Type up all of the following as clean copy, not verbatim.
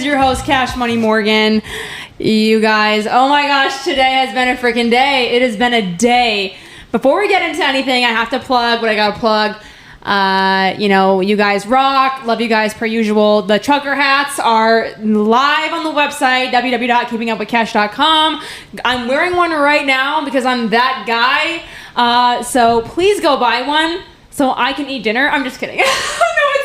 your host, Cash Money Morgan. You guys, oh my gosh, today has been a freaking day. It has been a day. Before we get into anything, I have to plug what I gotta plug. You guys rock. Love you guys per usual. The trucker hats are live on the website, www.keepingupwithcash.com. I'm wearing one right now because I'm that guy. So please go buy one so I can eat dinner. I'm just kidding. No,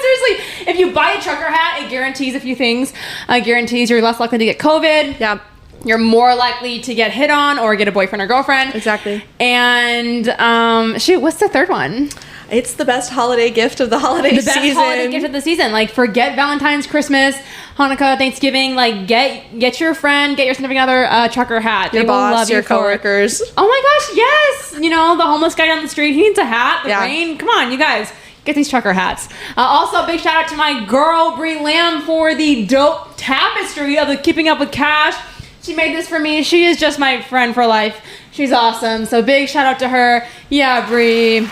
seriously. If you buy a trucker hat, it guarantees a few things. Guarantees you're less likely to get COVID. Yeah. You're more likely to get hit on or get a boyfriend or girlfriend. Exactly. And what's the third one? It's the best holiday gift of the holiday season. The best holiday gift of the season. Like, forget Valentine's, Christmas, Hanukkah, Thanksgiving. Like, get your friend, get your significant other a trucker hat. Your boss, your coworkers. Oh my gosh, yes! The homeless guy down the street, he needs a hat. The rain. Come on, you guys. Get these trucker hats. Also, a big shout out to my girl, Brie Lamb, for the dope tapestry of the Keeping Up with Cash. She made this for me. She is just my friend for life. She's awesome. So big shout out to her. Yeah, Brie.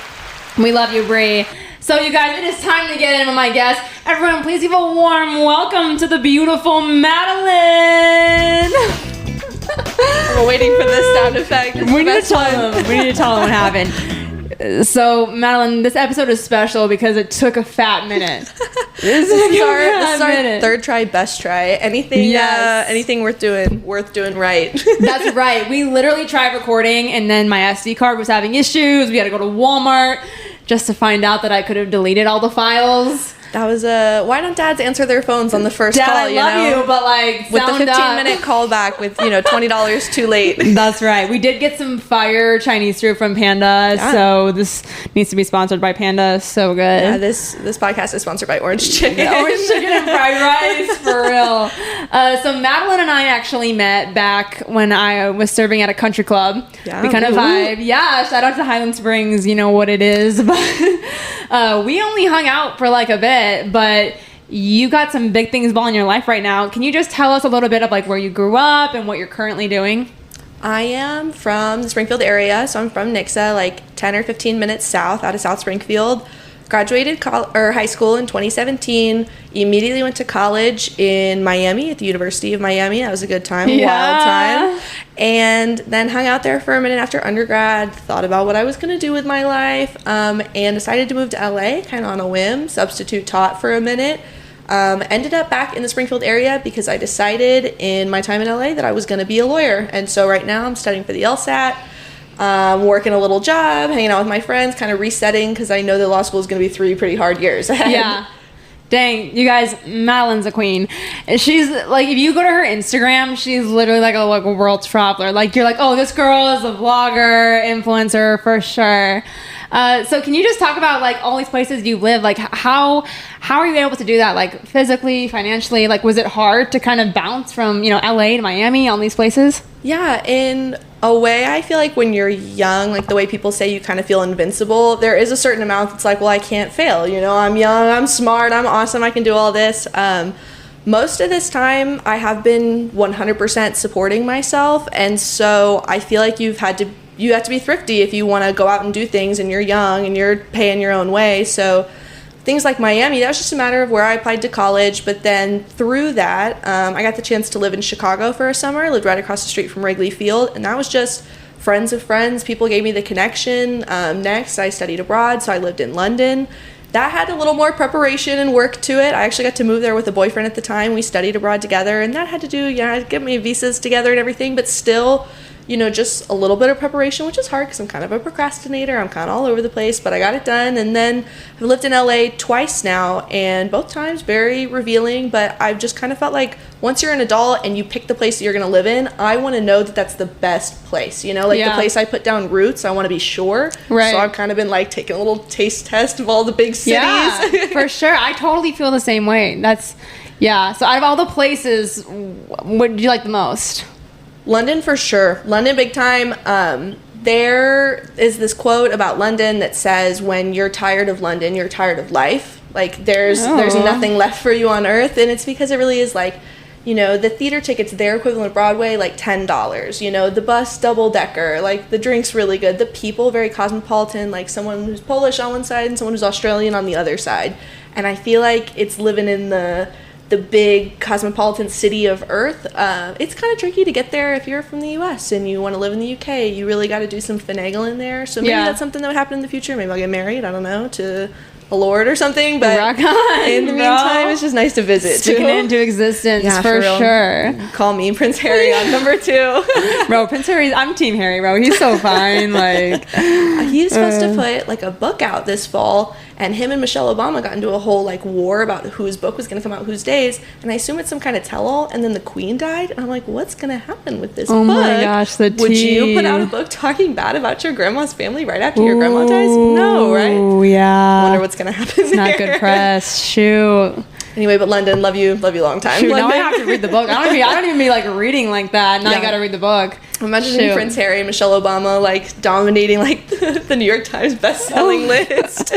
We love you, Brie. So you guys, it is time to get in with my guest. Everyone, please give a warm welcome to the beautiful Madalyn. We're waiting for this sound effect. We need to tell them what happened. So, Madalyn, this episode is special because it took a fat minute. This is our third try, best try. Anything worth doing right. That's right. We literally tried recording, and then my SD card was having issues. We had to go to Walmart just to find out that I could have deleted all the files. That was why don't dads answer their phones on the first Dad, call? I love you, but like with the 15-minute call back with $20 too late. That's right. We did get some fire Chinese food from Panda, so this needs to be sponsored by Panda. So good. Yeah, this podcast is sponsored by Orange Chicken. Orange Chicken and fried rice, for real. So Madalyn and I actually met back when I was serving at a country club. Yeah. We kind of vibe. Yeah, shout out to Highland Springs. You know what it is, but we only hung out for like a bit. But you got some big things balling in your life right now. Can you just tell us a little bit of like where you grew up and what you're currently doing? I am from the Springfield area, so I'm from Nixa, like 10 or 15 minutes south, out of South Springfield. Graduated high school in 2017. Immediately went to college in Miami at the University of Miami. That was a good time, wild time. And then hung out there for a minute after undergrad, thought about what I was going to do with my life, and decided to move to LA kind of on a whim, substitute taught for a minute. Ended up back in the Springfield area because I decided in my time in LA that I was going to be a lawyer. And so right now I'm studying for the LSAT. Working a little job, hanging out with my friends, kind of resetting because I know that law school is going to be 3 pretty hard years ahead. Yeah. Dang, you guys, Madalyn's a queen. She's like, if you go to her Instagram, she's literally like a world traveler. Like, you're like, oh, this girl is a vlogger, influencer for sure. So can you just talk about like all these places you live? Like how are you able to do that? Like physically, financially, like was it hard to kind of bounce from, LA to Miami, all these places? Yeah, in a way, I feel like when you're young, like the way people say you kind of feel invincible, there is a certain amount that's like, well, I can't fail. I'm young, I'm smart, I'm awesome, I can do all this. Most of this time, I have been 100% supporting myself, and so I feel like you have to be thrifty if you want to go out and do things, and you're young and you're paying your own way. So things like Miami, that was just a matter of where I applied to college. But then through that, I got the chance to live in Chicago for a summer. I lived right across the street from Wrigley Field, and that was just friends of friends. People gave me the connection. Next, I studied abroad, so I lived in London. That had a little more preparation and work to it. I actually got to move there with a boyfriend at the time. We studied abroad together, and that had to do, get me visas together and everything, but still, just a little bit of preparation, which is hard because I'm kind of a procrastinator. I'm kind of all over the place, but I got it done. And then I've lived in LA twice now, and both times very revealing, but I've just kind of felt like once you're an adult and you pick the place that you're going to live in, I want to know that that's the best place, the place I put down roots, I want to be sure. Right. So I've kind of been like taking a little taste test of all the big cities. Yeah, for sure. I totally feel the same way. So out of all the places, what did you like the most? London for sure. London big time. There is this quote about London that says, when you're tired of London, you're tired of life. Like there's nothing left for you on earth. And it's because it really is like, the theater tickets, their equivalent of Broadway, like $10. The bus double decker, like the drink's really good. The people very cosmopolitan, like someone who's Polish on one side and someone who's Australian on the other side. And I feel like it's living in the the big cosmopolitan city of Earth. It's kind of tricky to get there if you're from the US and you want to live in the UK. You really got to do some finagling there. So maybe that's something that would happen in the future. Maybe I'll get married, I don't know, to a lord or something, but rock on, in the meantime, it's just nice to visit. Sticking it into existence, for sure. Call me Prince Harry on number 2. Bro, Prince Harry, I'm Team Harry, bro. He's so fine. Like, he's supposed to put like a book out this fall, and him and Michelle Obama got into a whole like war about whose book was going to come out whose days, and I assume it's some kind of tell-all, and then the Queen died, and I'm like, what's going to happen with this book? Oh my gosh, the tea. Would you put out a book talking bad about your grandma's family right after your grandma dies? No, right? Oh, yeah. I wonder what's going to happen It's not good press. Shoot. Anyway, but London, love you long time. Shoot, now I have to read the book. I don't even be like reading like that. Now I got to read the book. Imagine Prince Harry and Michelle Obama like dominating like the New York Times best-selling list.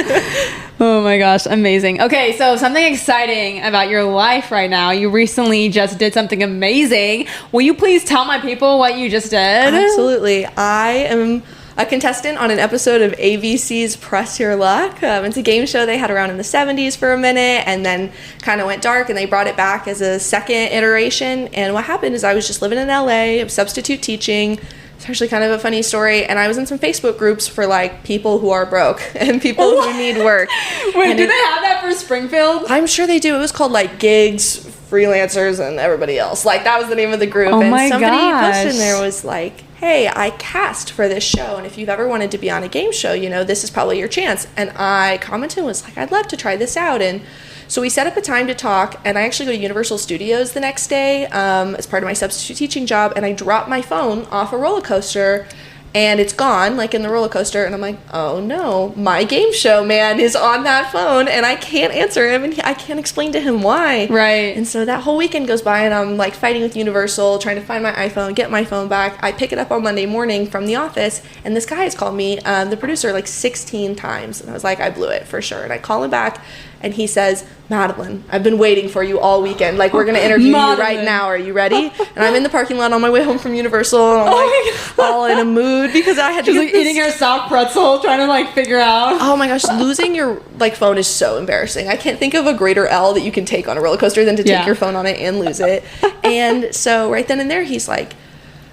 Oh my gosh, amazing. Okay, so something exciting about your life right now. You recently just did something amazing. Will you please tell my people what you just did? Absolutely. I am a contestant on an episode of ABC's Press Your Luck. It's a game show they had around in the 70s for a minute and then kind of went dark, and they brought it back as a second iteration. And what happened is I was just living in LA, I was substitute teaching. It's actually kind of a funny story, and I was in some Facebook groups for like people who are broke and people who need work. Wait, do they have that for Springfield? I'm sure they do. It was called like Gigs, Freelancers, and everybody else. Like that was the name of the group. Oh my and somebody gosh. posted in there was like, hey, I cast for this show, and if you've ever wanted to be on a game show, you know, this is probably your chance. And I commented and was like, I'd love to try this out. And so we set up a time to talk, and I actually go to Universal Studios the next day as part of my substitute teaching job, and I dropped my phone off a roller coaster, and it's gone, like in the roller coaster, and I'm like, oh no, my game show man is on that phone, and I can't answer him, and I can't explain to him why. Right. And so that whole weekend goes by, and I'm like fighting with Universal, trying to find my iPhone, get my phone back. I pick it up on Monday morning from the office, and this guy has called me, the producer, like 16 times, and I was like, I blew it for sure. And I call him back, and he says, Madalyn, I've been waiting for you all weekend. Like, we're going to interview you right now. Are you ready? And I'm in the parking lot on my way home from Universal, and I'm like all in a mood because I had to like eating her soft pretzel, trying to like figure out. Oh my gosh, losing your like phone is so embarrassing. I can't think of a greater L that you can take on a roller coaster than to take your phone on it and lose it. And so right then and there, he's like,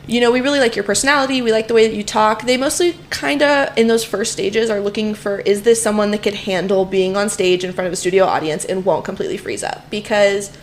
you know, we really like your personality. We like the way that you talk. They mostly kind of, in those first stages, are looking for, is this someone that could handle being on stage in front of a studio audience and won't completely freeze up? Because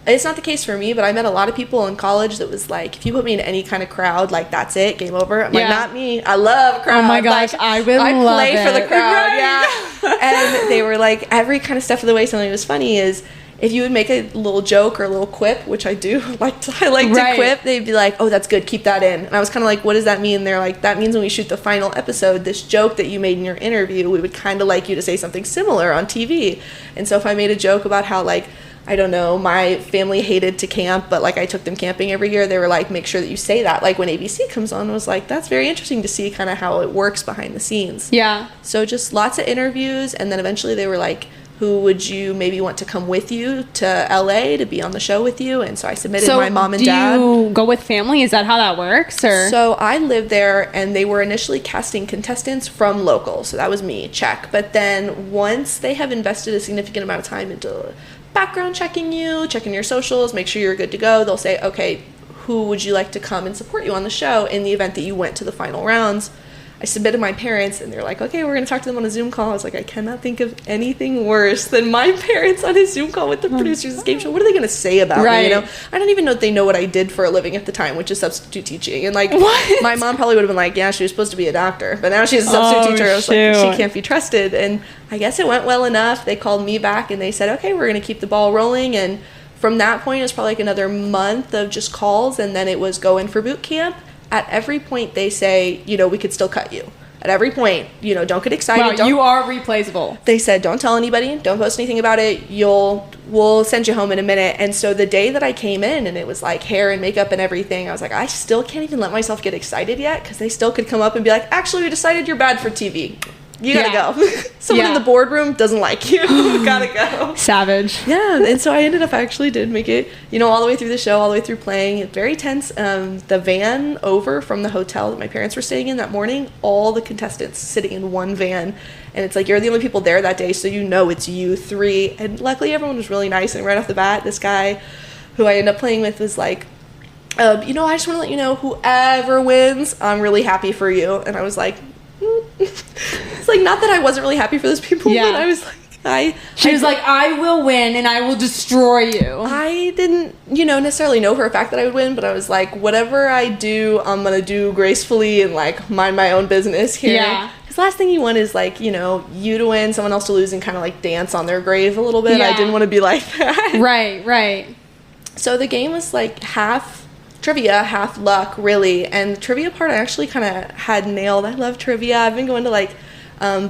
it's not the case for me, but I met a lot of people in college that was like, if you put me in any kind of crowd, like, that's it, game over. I'm like, not me. I love crowds. Oh my gosh, like, I play for the crowd, right. And they were like, every kind of stuff of the way something was funny is, if you would make a little joke or a little quip, which I do like to quip, they'd be like, oh, that's good, keep that in. And I was kind of like, what does that mean? They're like, that means when we shoot the final episode, this joke that you made in your interview, we would kind of like you to say something similar on TV. And so if I made a joke about how, like, I don't know, my family hated to camp, but like I took them camping every year, they were like, make sure that you say that. Like when ABC comes on, I was like, that's very interesting to see kind of how it works behind the scenes. Yeah. So just lots of interviews, and then eventually they were like, who would you maybe want to come with you to LA to be on the show with you? And so I submitted my mom and dad. Do you go with family? Is that how that works? Or? So I lived there, and they were initially casting contestants from local. So that was me, check. But then once they have invested a significant amount of time into background checking you, checking your socials, make sure you're good to go, they'll say, okay, who would you like to come and support you on the show in the event that you went to the final rounds? I submitted my parents, and they're like, okay, we're going to talk to them on a Zoom call. I was like, I cannot think of anything worse than my parents on a Zoom call with the producers of this game show. What are they going to say about me? You know, I don't even know if they know what I did for a living at the time, which is substitute teaching. And like, my mom probably would have been like, yeah, she was supposed to be a doctor, but now she's a substitute teacher. I was like, she can't be trusted. And I guess it went well enough. They called me back, and they said, okay, we're going to keep the ball rolling. And from that point, it was probably like another month of just calls, and then it was go in for boot camp. At every point, they say, you know, we could still cut you. At every point, you know, don't get excited. Wow, you are replaceable. They said, don't tell anybody. Don't post anything about it. We'll send you home in a minute. And so the day that I came in, and it was like hair and makeup and everything, I was like, I still can't even let myself get excited yet, because they still could come up and be like, actually, we decided you're bad for TV. you gotta go. Someone in the boardroom doesn't like you. You gotta go. Savage. Yeah, and so I ended up, I actually did make it, all the way through the show, all the way through playing. It's very tense. The van over from the hotel that my parents were staying in that morning, all the contestants sitting in one van, and it's like you're the only people there that day, so it's you three. And luckily everyone was really nice, and right off the bat, this guy who I ended up playing with was like, I just want to let you know, whoever wins, I'm really happy for you. And I was like, it's like, not that I wasn't really happy for those people, but I was like, She was like, I will win and I will destroy you. I didn't, necessarily know for a fact that I would win, but I was like, whatever I do, I'm going to do gracefully and like mind my own business here. Yeah. Because last thing you want is like, you to win, someone else to lose, and kind of like dance on their grave a little bit. Yeah. I didn't want to be like that. Right. So the game was like half trivia, half luck, really. And the trivia part I actually kind of had nailed. I love trivia. I've been going to like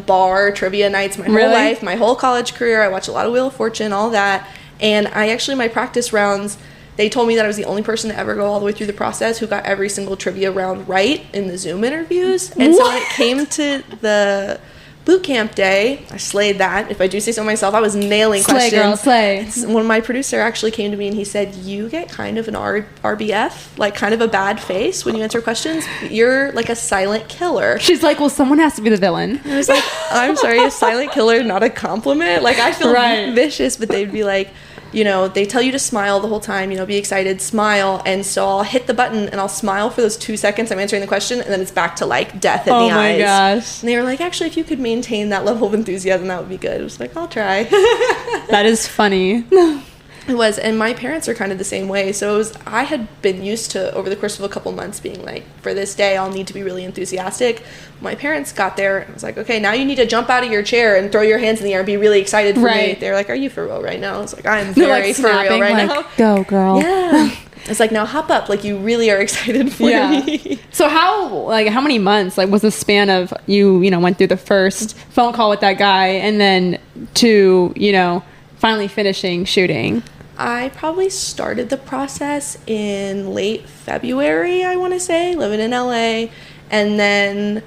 bar trivia nights my whole life, my whole college career. I watch a lot of Wheel of Fortune, all that. And I actually, my practice rounds, they told me that I was the only person to ever go all the way through the process who got every single trivia round right in the Zoom interviews. And so when it came to the boot camp day, I slayed that. If I do say so myself, I was nailing questions. Girl, slay. When my producer actually came to me and he said, you get kind of an RBF, like kind of a bad face when you answer questions. You're like a silent killer. She's like, well, someone has to be the villain. And I was like, I'm sorry, a silent killer, not a compliment? Like, I feel vicious, but they'd be like, they tell you to smile the whole time, be excited, smile. And so I'll hit the button and I'll smile for those 2 seconds I'm answering the question, and then it's back to like death in the eyes. Oh my gosh. And they were like, actually, if you could maintain that level of enthusiasm, that would be good. I was like, I'll try. That is funny. It was, and my parents are kind of the same way. So I had been used to, over the course of a couple months, being like, for this day, I'll need to be really enthusiastic. My parents got there, and I was like, okay, now you need to jump out of your chair and throw your hands in the air and be really excited for me. They're like, are you for real right now? I was like, I'm very for real right now. Go, girl. Yeah. It's like, now hop up, like you really are excited for me. So how many months, was the span of you went through the first phone call with that guy and then to, finally finishing shooting? I probably started the process in late February, I want to say, living in LA, and then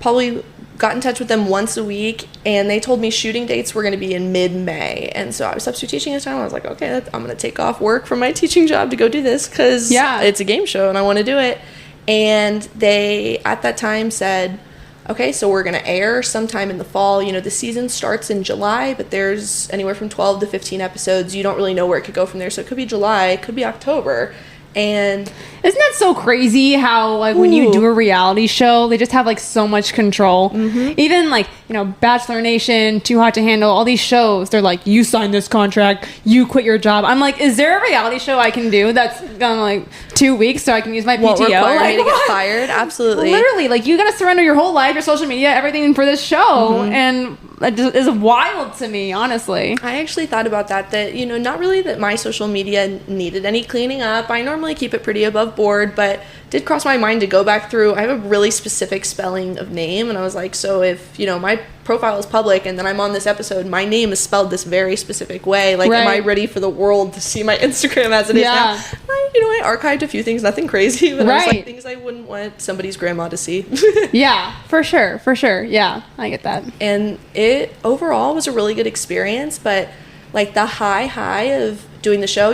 probably got in touch with them once a week, and they told me shooting dates were going to be in mid-May. And so I was substitute teaching this time. I was like, okay, I'm going to take off work from my teaching job to go do this because it's a game show and I want to do it. And they, at that time, said, okay, so we're going to air sometime in the fall. The season starts in July, but there's anywhere from 12 to 15 episodes. You don't really know where it could go from there. So it could be July, it could be October. And isn't that so crazy how when you do a reality show, they just have so much control. Even Bachelor Nation, Too Hot to Handle, all these shows, they're like, you signed this contract, you quit your job. I'm like, is there a reality show I can do that's gonna 2 weeks so I can use my PTO? Won't require me to get fired? Absolutely. Literally, you gotta surrender your whole life, your social media, everything for this show. And it is wild to me, honestly. I actually thought about that not really that my social media needed any cleaning up. I normally keep it pretty above board, but did cross my mind to go back through. I have a really specific spelling of name, and I was like, so if my profile is public and then I'm on this episode, my name is spelled this very specific way, am I ready for the world to see my Instagram as it is now? I archived a few things, nothing crazy, but I was like, things I wouldn't want somebody's grandma to see. Yeah, for sure. Yeah, I get that. And it overall was a really good experience, but the high of doing the show,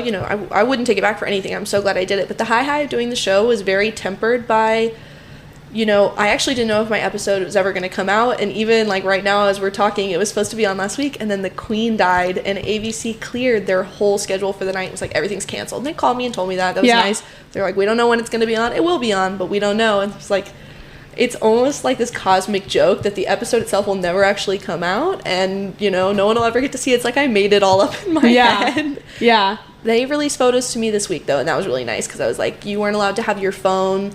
I wouldn't take it back for anything. I'm so glad I did it. But the high of doing the show was very tempered by, I actually didn't know if my episode was ever going to come out. And even right now as we're talking, it was supposed to be on last week. And then the Queen died and ABC cleared their whole schedule for the night. It was like, everything's canceled. And they called me and told me that. That was nice. They're like, we don't know when it's going to be on. It will be on, but we don't know. And it's like, it's almost like this cosmic joke that the episode itself will never actually come out, and no one will ever get to see it. It's like I made it all up in my head. Yeah. They released photos to me this week though, and that was really nice because I was like, you weren't allowed to have your phone.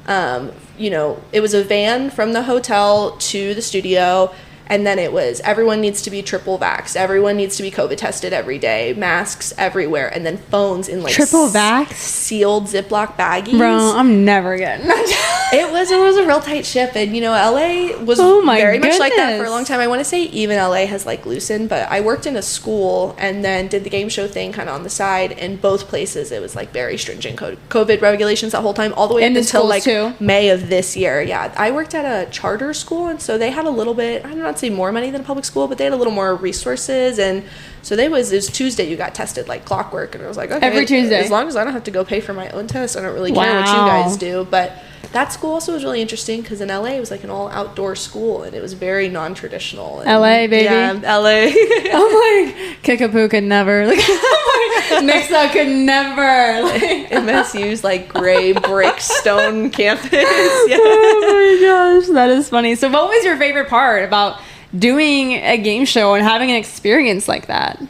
It was a van from the hotel to the studio, and then it was everyone needs to be triple vaxxed, everyone needs to be COVID tested every day, masks everywhere, and then phones in triple vax sealed Ziploc baggies. Bro, I'm never getting that. It was a real tight ship, and LA was very much like that for a long time. I want to say even LA has like loosened, but I worked in a school and then did the game show thing kind of on the side. In both places, it was like very stringent COVID regulations that whole time, all the way up until like May of this year. Yeah, I worked at a charter school, and so they had a little bit, I'm not saying more money than a public school, but they had a little more resources. And so it was Tuesday you got tested like clockwork, and I was like, okay, every Tuesday, as long as I don't have to go pay for my own test, I don't really care what you guys do. But that school also was really interesting because in LA it was like an all outdoor school, and it was very non-traditional. LA, baby. Yeah, LA. Oh my, Kickapoo could never. Like, Nixa could never. Like, MSU's like gray brick stone campus. Yeah. Oh my gosh, that is funny. So what was your favorite part about doing a game show and having an experience like that?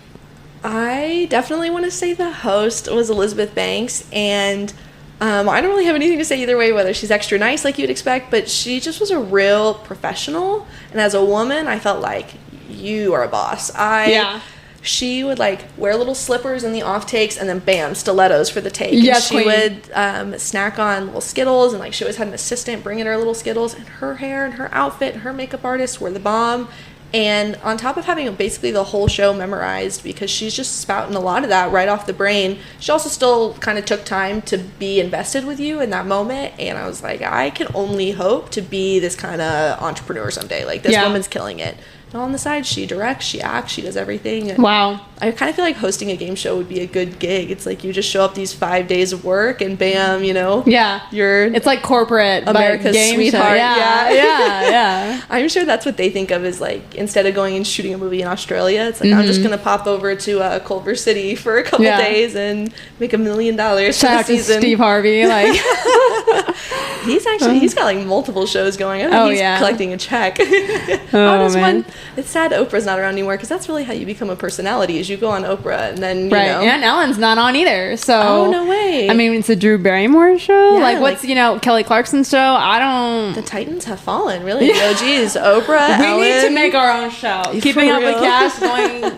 I definitely want to say the host was Elizabeth Banks, and I don't really have anything to say either way, whether she's extra nice like you'd expect, but she just was a real professional. And as a woman, I felt like you are a boss. She would like wear little slippers in the off takes, and then bam, stilettos for the take. Yes, she would snack on little Skittles, and like she always had an assistant bringing her little Skittles, and her hair and her outfit and her makeup artist were the bomb. And on top of having basically the whole show memorized, because she's just spouting a lot of that right off the brain, she also still kind of took time to be invested with you in that moment. And I was like, I can only hope to be this kind of entrepreneur someday. Like, this woman's killing it. And on the side, she directs, she acts, she does everything. And wow. I kind of feel like hosting a game show would be a good gig. It's like you just show up these 5 days of work and bam, it's like corporate America's game sweetheart. Show. Yeah. I'm sure that's what they think of as like, instead of going and shooting a movie in Australia, it's like, I'm just gonna pop over to Culver City for a couple days and make $1 million for the season. To Steve Harvey, like he's got like multiple shows going. I think he's collecting a check. Man. It's sad Oprah's not around anymore, because that's really how you become a personality, is you go on Oprah and then and Ellen's not on either, so no way. I mean, it's a Drew Barrymore show. What's Kelly Clarkson's show? The Titans have fallen, really. The OGs, Oprah, we Ellen. need to make our own show. Keeping Up with Cass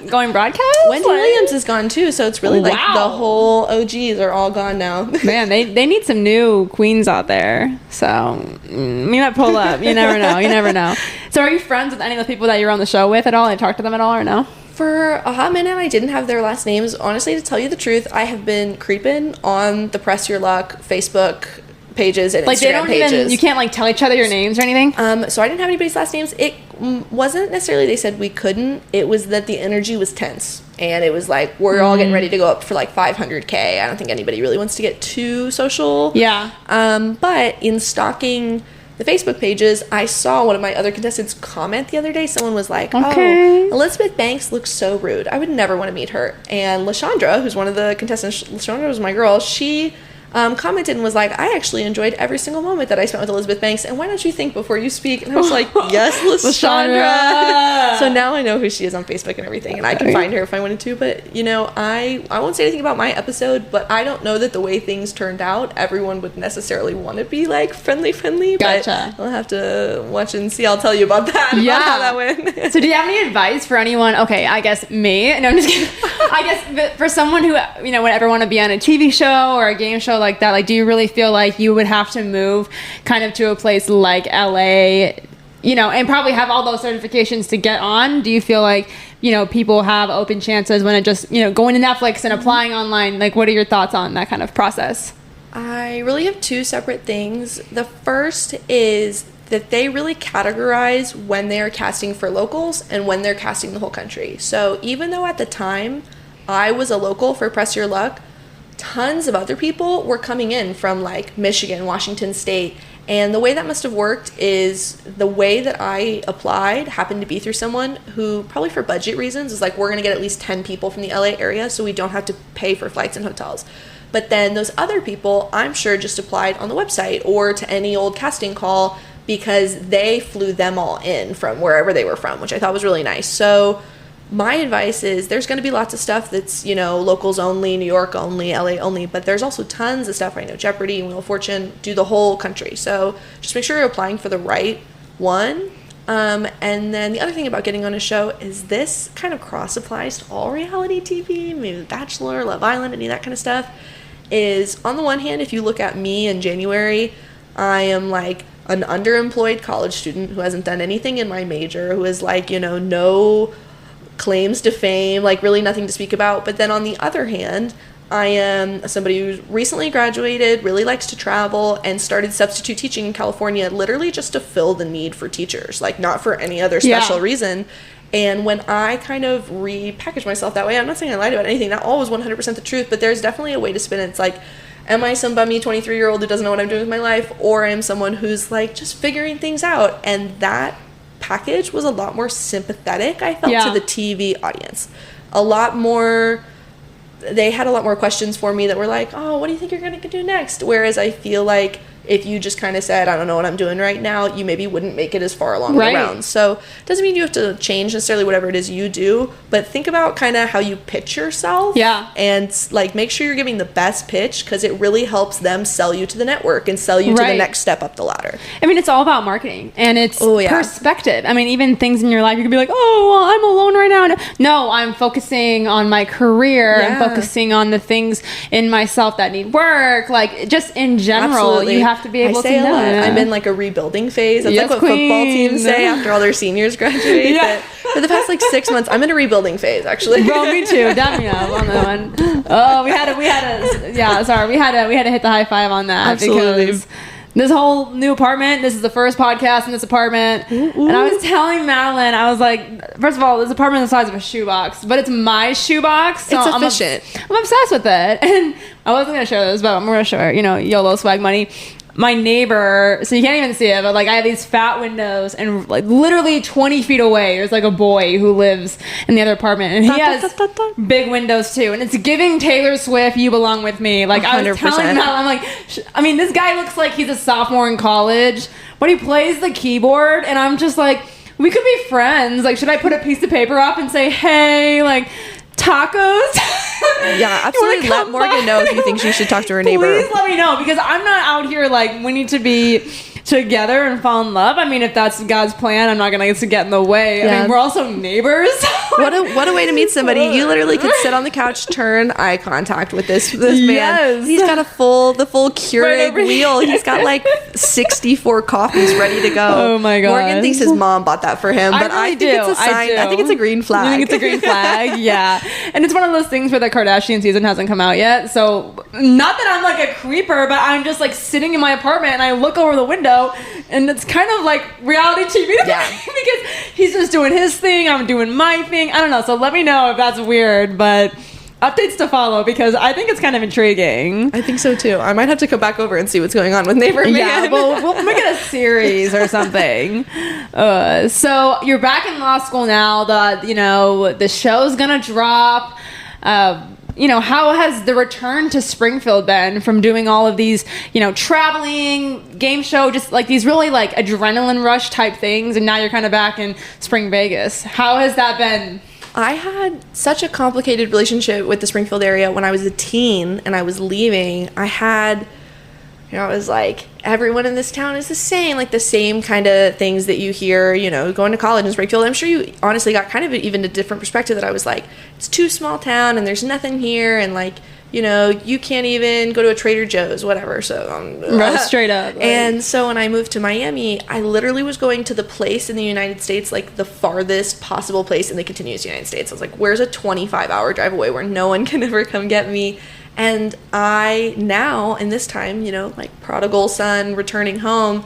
going broadcast. Wendy Williams is gone too, so it's really like the whole OGs are all gone now. Man, they need some new queens out there. So we might pull up. You never know. So are you friends with any of the people that you're on the show with at all? Have you talked to them at all or no? For a hot minute, I didn't have their last names. Honestly, to tell you the truth, I have been creeping on the Press Your Luck Facebook pages and Instagram pages. You can't like tell each other your names or anything? So I didn't have anybody's last names. It wasn't necessarily they said we couldn't. It was that the energy was tense. And it was like, we're all getting ready to go up for like 500K. I don't think anybody really wants to get too social. Yeah. But in stalking the Facebook pages, I saw one of my other contestants comment the other day. Someone was like, oh, Elizabeth Banks looks so rude. I would never want to meet her. And LaShondra, who's one of the contestants, LaShondra was my girl, she commented and was like, I actually enjoyed every single moment that I spent with Elizabeth Banks, and why don't you think before you speak? And I was like, yes, LaShondra. So now I know who she is on Facebook and everything, and I can find her if I wanted to. But I won't say anything about my episode, but I don't know that the way things turned out, everyone would necessarily want to be like friendly. Gotcha. But I'll have to watch and see. I'll tell you about that. Yeah. About how that went. So do you have any advice for anyone? Okay, I guess me. No, I'm just kidding. I guess for someone who would ever want to be on a TV show or a game show like that, like, do you really feel like you would have to move kind of to a place like LA, and probably have all those certifications to get on? Do you feel like, people have open chances when it just, going to Netflix and applying online? Like, what are your thoughts on that kind of process? I really have two separate things. The first is that they really categorize when they are casting for locals and when they're casting the whole country. So even though at the time I was a local for Press Your Luck, tons of other people were coming in from like Michigan, Washington State. And the way that must have worked is the way that I applied happened to be through someone who, probably for budget reasons, is like, we're going to get at least 10 people from the LA area so we don't have to pay for flights and hotels. But then those other people, I'm sure, just applied on the website or to any old casting call because they flew them all in from wherever they were from, which I thought was really nice. So my advice is there's going to be lots of stuff that's, locals only, New York only, LA only, but there's also tons of stuff. I know Jeopardy and Wheel of Fortune do the whole country. So just make sure you're applying for the right one. And then the other thing about getting on a show is this kind of cross applies to all reality TV, maybe The Bachelor, Love Island, any of that kind of stuff, is on the one hand, if you look at me in January, I am like an underemployed college student who hasn't done anything in my major, who is like, you know, no claims to fame, like really nothing to speak about. But then on the other hand, I am somebody who's recently graduated, really likes to travel, and started substitute teaching in California literally just to fill the need for teachers, like not for any other special reason. And when I kind of repackage myself that way, I'm not saying I lied about anything, not always 100% the truth, but there's definitely a way to spin it. It's like, am I some bummy 23-year-old who doesn't know what I'm doing with my life, or am someone who's like just figuring things out? And that package was a lot more sympathetic, I felt, to the TV audience. A lot more... They had a lot more questions for me that were like, oh, what do you think you're going to do next? Whereas I feel like if you just kind of said, I don't know what I'm doing right now, you maybe wouldn't make it as far along the round. So it doesn't mean you have to change necessarily whatever it is you do, but think about kind of how you pitch yourself. Yeah. And like make sure you're giving the best pitch, because it really helps them sell you to the network and sell you to the next step up the ladder. I mean, it's all about marketing, and it's perspective. I mean, even things in your life, you could be like, oh, well, I'm alone right now. No, I'm focusing on my career. I'm focusing on the things in myself that need work. Like just in general, you have to be able to know. I'm in like a rebuilding phase. That's like what football teams say after all their seniors graduate. But for the past like 6 months, I'm in a rebuilding phase, actually. Bro, me too. Dab me up on that one. Oh, we had to hit the high five on that. Absolutely. Because this whole new apartment, this is the first podcast in this apartment. And I was telling Madalyn, I was like, first of all, this apartment is the size of a shoebox, but it's my shoebox. So it's efficient. I'm obsessed with it. And I wasn't going to show this, but I'm going to show her, YOLO swag money. My neighbor, so you can't even see it, but like I have these fat windows, and like literally 20 feet away, there's like a boy who lives in the other apartment, and he has big windows too, and it's giving Taylor Swift, You Belong With Me. Like 100%. I was telling him, I'm like, I mean, this guy looks like he's a sophomore in college, but he plays the keyboard, and I'm just like, we could be friends. Like, should I put a piece of paper up and say, hey, like, tacos? Yeah, absolutely. Let Morgan know if you think she should talk to her neighbor. Please let me know, because I'm not out here like we need to be together and fall in love. I mean, if that's God's plan, I'm not gonna get in the way. I mean, we're also neighbors. What a way to meet somebody. You literally could sit on the couch, turn eye contact with this man. Yes. He's got the full Keurig wheel. He's got like 64 coffees ready to go. Oh my god. Morgan thinks his mom bought that for him, but I think it's a sign. I think it's a green flag. You think it's a green flag? Yeah. And it's one of those things where the Kardashian season hasn't come out yet. So not that I'm like a creeper, but I'm just like sitting in my apartment and I look over the window, and it's kind of like reality TV to me, because he's just doing his thing, I'm doing my thing. I don't know, so let me know if that's weird, but updates to follow, because I think it's kind of intriguing. I think so too. I might have to come back over and see what's going on with Neighbor Man. Yeah, we'll make it a series or something. So you're back in law school now. The show's gonna drop. How has the return to Springfield been from doing all of these, traveling, game show, just like these really like adrenaline rush type things, and now you're kind of back in spring Vegas. How has that been? I had such a complicated relationship with the Springfield area when I was a teen and I was leaving. I was like, everyone in this town is the same, like the same kind of things that you hear, going to college in Springfield. I'm sure you honestly got kind of even a different perspective, that I was like, it's too small town and there's nothing here, and like, you can't even go to a Trader Joe's, whatever. So straight up. Like. And so when I moved to Miami, I literally was going to the place in the United States, like the farthest possible place in the continuous United States. I was like, where's a 25-hour drive away where no one can ever come get me? And I now, in this time, like prodigal son returning home,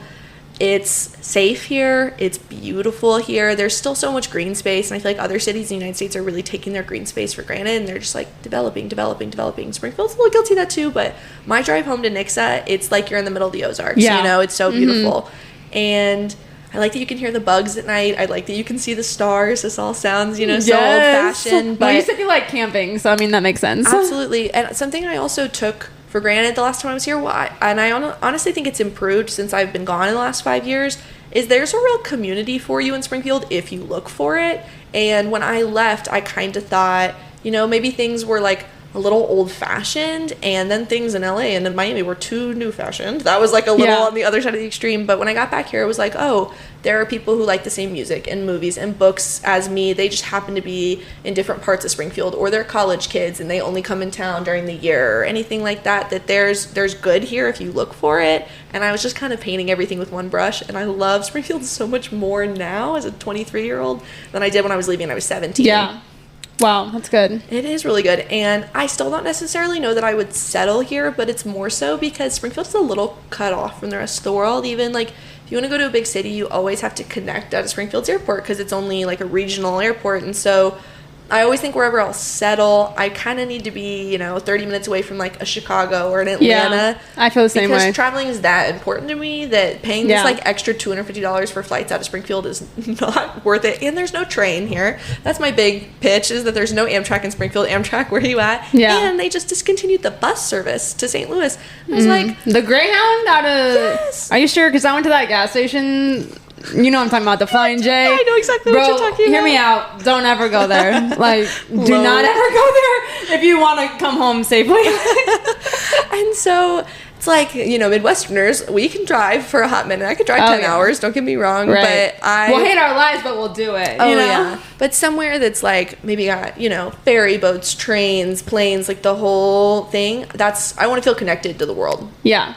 it's safe here. It's beautiful here. There's still so much green space. And I feel like other cities in the United States are really taking their green space for granted. And they're just like developing. Springfield's a little guilty of that too. But my drive home to Nixa, it's like you're in the middle of the Ozarks. Yeah. It's so beautiful. Mm-hmm. And I like that you can hear the bugs at night. I like that you can see the stars. This all sounds, so old-fashioned. But you said you like camping, so I mean, that makes sense. Absolutely. And something I also took for granted the last time I was here, and I honestly think it's improved since I've been gone in the last 5 years, is there's a real community for you in Springfield if you look for it. And when I left, I kind of thought, maybe things were like a little old-fashioned, and then things in LA and in Miami were too new-fashioned. That was like a little on the other side of the extreme. But when I got back here, it was like, oh, there are people who like the same music and movies and books as me. They just happen to be in different parts of Springfield, or they're college kids and they only come in town during the year, or anything like that. That there's good here if you look for it. And I was just kind of painting everything with one brush, and I love Springfield so much more now as a 23-year-old than I did when I was leaving and I was 17. Yeah. Wow, that's good. It is really good. And I still don't necessarily know that I would settle here, but it's more so because Springfield's a little cut off from the rest of the world. Even like if you want to go to a big city, you always have to connect out of Springfield's airport because it's only like a regional airport. And so I always think wherever I'll settle, I kind of need to be, 30 minutes away from like a Chicago or an Atlanta. Yeah, I feel the same way. Because traveling is that important to me that paying this like extra $250 for flights out of Springfield is not worth it. And there's no train here. That's my big pitch, is that there's no Amtrak in Springfield. Amtrak, where are you at? Yeah. And they just discontinued the bus service to St. Louis. I was like... The Greyhound out of... Yes. Are you sure? Because I went to that gas station... You know what I'm talking about, the Flying J. I know exactly what you're talking about. Hear me out. Don't ever go there. Like, do not ever go there if you want to come home safely. And so it's like, Midwesterners, we can drive for a hot minute. I could drive 10 hours, don't get me wrong. Right. But we'll hate our lives, but we'll do it. Oh, yeah. But somewhere that's like maybe got, ferry boats, trains, planes, like the whole thing. I want to feel connected to the world. Yeah.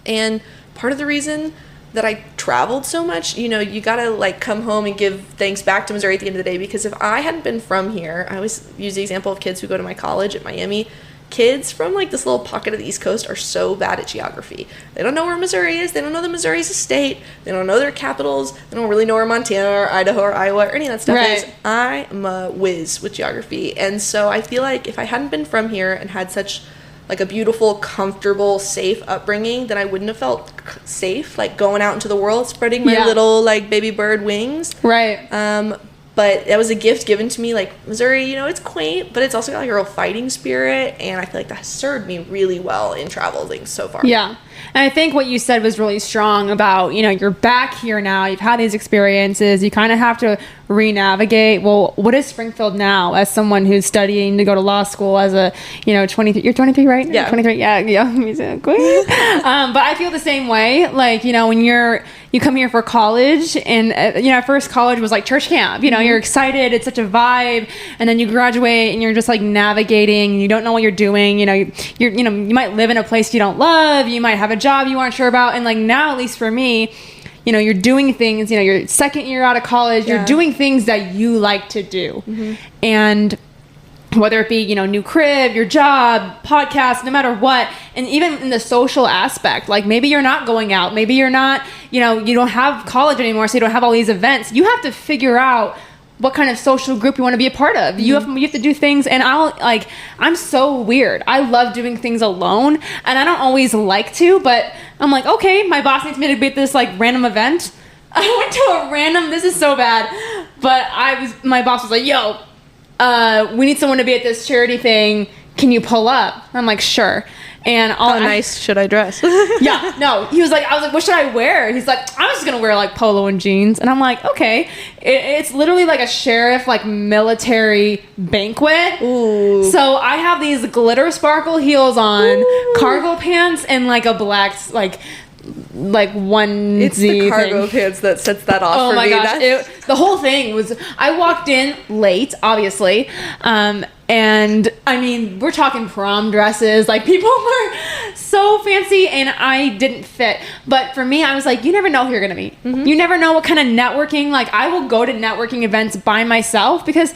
And part of the reason that I traveled so much, you gotta like come home and give thanks back to Missouri at the end of the day, because if I hadn't been from here, I always use the example of kids who go to my college at Miami. Kids from like this little pocket of the East Coast are so bad at geography. They don't know where Missouri is. They don't know that Missouri's a state. They don't know their capitals. They don't really know where Montana or Idaho or Iowa or any of that stuff is. I'm a whiz with geography. And so I feel like if I hadn't been from here and had such like a beautiful, comfortable, safe upbringing, then I wouldn't have felt safe, like going out into the world, spreading my little like baby bird wings. Right. But that was a gift given to me. Like Missouri, it's quaint, but it's also got like a real fighting spirit, and I feel like that has served me really well in traveling so far. Yeah. And I think what you said was really strong about, you're back here now, you've had these experiences, you kind of have to re-navigate. Well, what is Springfield now as someone who's studying to go to law school as a, 23, you're 23, right? Yeah. 23, yeah, music queen. But I feel the same way. Like, when you come here for college, and, at first college was like church camp, you're excited, it's such a vibe, and then you graduate and you're just like navigating, and you don't know what you're doing, you might live in a place you don't love, you might have a job you aren't sure about, and like now, at least for me, you're doing things, your second year out of college, you're doing things that you like to do. And whether it be, new crib, your job, podcast, no matter what, and even in the social aspect, like maybe you're not going out, maybe you're not, you don't have college anymore, so you don't have all these events. You have to figure out what kind of social group you want to be a part of. You have to do things, and I'm so weird. I love doing things alone, and I don't always like to, but I'm like, okay, my boss needs me to be at this like random event. I went to this is so bad, but my boss was like, yo, we need someone to be at this charity thing. Can you pull up? I'm like, sure. And how nice should I dress? Yeah, no. I was like, what should I wear? He's like, I'm just gonna wear like polo and jeans. And I'm like, okay. It's literally like a sheriff, like military banquet. Ooh. So I have these glitter sparkle heels on, cargo pants, and like a black like onesie. It's the cargo pants that sets that off for me. Oh my gosh. The whole thing was, I walked in late, obviously. And I mean, we're talking prom dresses. Like, people were so fancy, and I didn't fit. But for me, I was like, you never know who you're going to meet. Mm-hmm. You never know what kind of networking. Like, I will go to networking events by myself because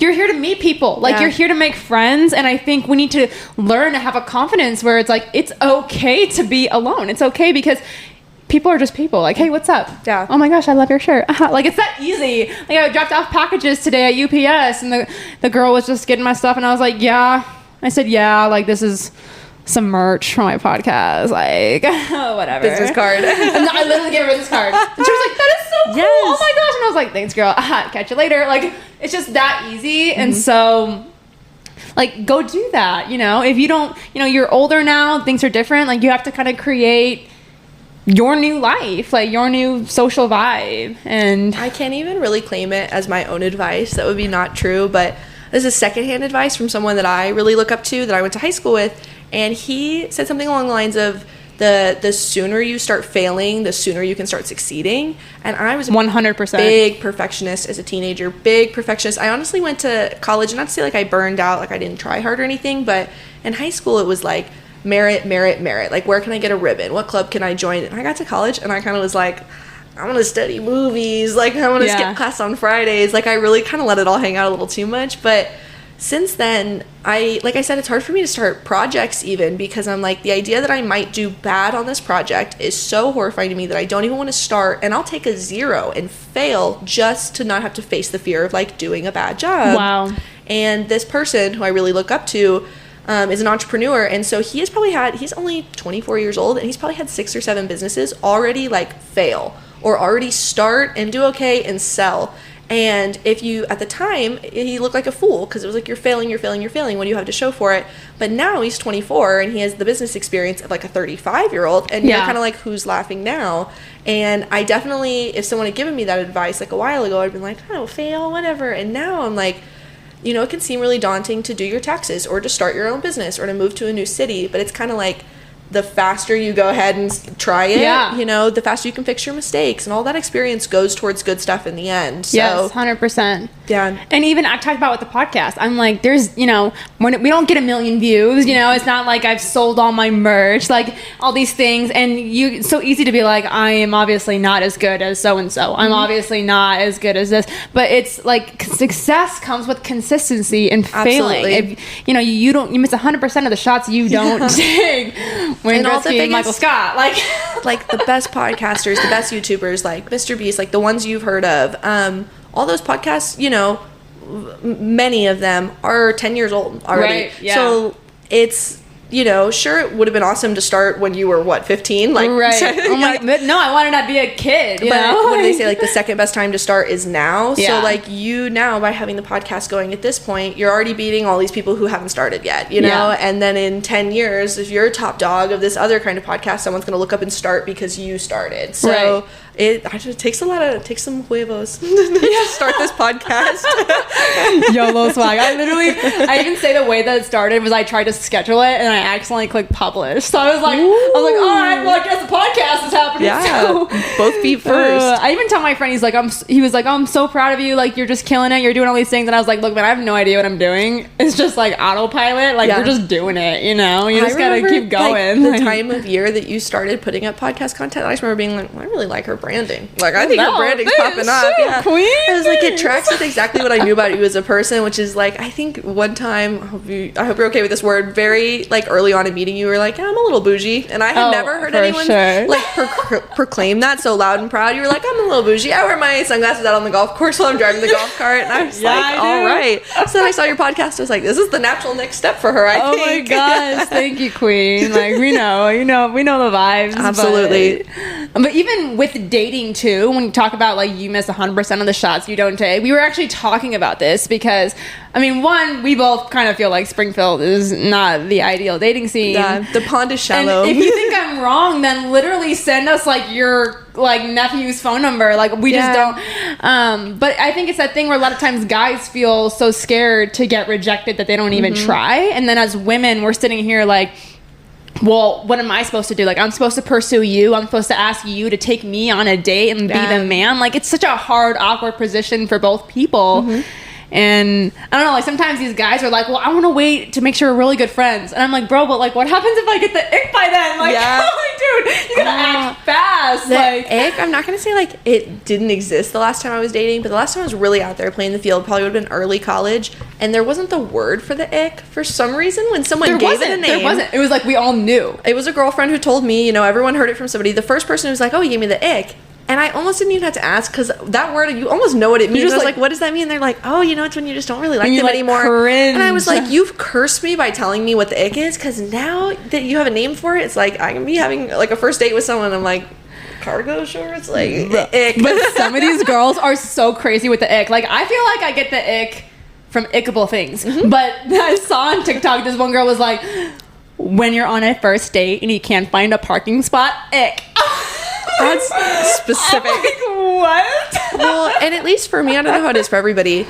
you're here to meet people. Like, you're here to make friends. And I think we need to learn to have a confidence where it's like, it's okay to be alone. It's okay because people are just people. Like, hey, what's up? Yeah. Oh my gosh, I love your shirt. Like, it's that easy. Like, I dropped off packages today at UPS, and the girl was just getting my stuff, and I was like, yeah. I said, yeah, like, this is some merch for my podcast. Like, whatever. Business card. And I literally gave her a business card. And she was like, that is so cool. Yes. Oh my gosh. And I was like, thanks, girl. Catch you later. Like, it's just that easy. Mm-hmm. And so, like, go do that. If you don't, you're older now, things are different. Like, you have to kind of create your new life, like your new social vibe. And I can't even really claim it as my own advice. That would be not true, but this is secondhand advice from someone that I really look up to, that I went to high school with, and he said something along the lines of, the sooner you start failing, the sooner you can start succeeding. And I was 100% big perfectionist as a teenager, big perfectionist. I honestly went to college, not to say like I burned out, like I didn't try hard or anything, but in high school it was like merit, merit, merit. Like, where can I get a ribbon? What club can I join? And I got to college and I kind of was like, I want to study movies. Like, I want to skip class on Fridays. Like, I really kind of let it all hang out a little too much. But since then, like I said, it's hard for me to start projects even, because I'm like, the idea that I might do bad on this project is so horrifying to me that I don't even want to start, and I'll take a 0 and fail just to not have to face the fear of like doing a bad job. Wow. And this person who I really look up to is an entrepreneur, and so he's only 24 years old, and he's probably had 6 or 7 businesses already like fail, or already start and do okay and sell. And if you, at the time, he looked like a fool, because it was like, you're failing. What do you have to show for it? But now he's 24 and he has the business experience of like a 35-year-old. And you're kind of like, who's laughing now? And I definitely, if someone had given me that advice like a while ago, I'd been like, oh, fail, whatever. And now I'm like, you know, it can seem really daunting to do your taxes or to start your own business or to move to a new city. But it's kind of like, the faster you go ahead and try it, you know, the faster you can fix your mistakes, and all that experience goes towards good stuff in the end. So, yes, 100%. Yeah. And even I talked about with the podcast, I'm like, there's, you know, when we don't get 1 million views, you know, it's not like I've sold all my merch, like all these things. And it's so easy to be like, I am obviously not as good as so-and-so. I'm obviously not as good as this. But it's like, success comes with consistency and failing. If, you know, you miss 100% of the shots you don't take. Wayne Gretzky, Michael Scott, like the best podcasters, the best YouTubers, like Mr. Beast, like the ones you've heard of, all those podcasts, you know, many of them are 10 years old already. Right, yeah. So it's, you know, sure, it would have been awesome to start when you were, 15? Like, right. Oh my, but no, I wanted to be a kid. You know? What do they say? Like, the second best time to start is now. Yeah. So, like, you now, by having the podcast going at this point, you're already beating all these people who haven't started yet, you know? Yeah. And then in 10 years, if you're a top dog of this other kind of podcast, someone's going to look up and start because you started. So, it takes some huevos to start this podcast. YOLO swag. I even say the way that it started was I tried to schedule it and I accidentally clicked publish. So I was like, all right, well, I guess the podcast is happening. Yeah, so. Both feet first. I even tell my friend, he was like, I'm so proud of you. Like, you're just killing it. You're doing all these things. And I was like, look, man, I have no idea what I'm doing. It's just like autopilot. Like, we're just doing it, you know? You just gotta keep going. Like, the time of year that you started putting up podcast content, I just remember being like, well, I really like her branding. Like, I think her branding's popping up. Yeah. Queen. I was like, it tracks with exactly what I knew about you as a person, which is like, I think one time, I hope you're okay with this word, very like early on in meeting you were like, yeah, I'm a little bougie. And I had never heard anyone like proclaim that so loud and proud. You were like, I'm a little bougie. I wear my sunglasses out on the golf course while I'm driving the golf cart. And I was like, all right. So then I saw your podcast. I was like, this is the natural next step for her, I think. Oh my gosh. Thank you, Queen. Like, we know the vibes. Absolutely. But even with dating too, when you talk about like you miss 100% of the shots you don't take, we were actually talking about this because, I mean, one, we both kind of feel like Springfield is not the ideal dating scene. Yeah, the pond is shallow. And if you think I'm wrong, then literally send us like your like nephew's phone number. Like, we just don't. But I think it's that thing where a lot of times guys feel so scared to get rejected that they don't even try. And then as women, we're sitting here like, well, what am I supposed to do? Like, I'm supposed to pursue you. I'm supposed to ask you to take me on a date and be the man. Like, it's such a hard, awkward position for both people. And I don't know, like sometimes these guys are like, well, I want to wait to make sure we're really good friends. And I'm like, bro, but like, what happens if I get the ick by then? Like, dude, you gotta act fast. The like, ick, I'm not gonna say like it didn't exist the last time I was dating, but the last time I was really out there playing the field probably would have been early college, and there wasn't the word for the ick for some reason when someone gave it a name. There wasn't. It was like we all knew. It was a girlfriend who told me, you know, everyone heard it from somebody. The first person who was like, oh, he gave me the ick. And I almost didn't even have to ask, because that word, you almost know what it means. I was like, what does that mean? They're like, oh, you know, it's when you just don't really like them anymore. Cringe. And I was like, you've cursed me by telling me what the ick is, because now that you have a name for it, it's like I can be having like a first date with someone, I'm like, cargo shorts, like, ick. But some of these girls are so crazy with the ick. Like, I feel like I get the ick from ickable things. But I saw on TikTok, this one girl was like, when you're on a first date and you can't find a parking spot, ick. That's specific. I'm like, what? Well, and at least for me, I don't know how it is for everybody.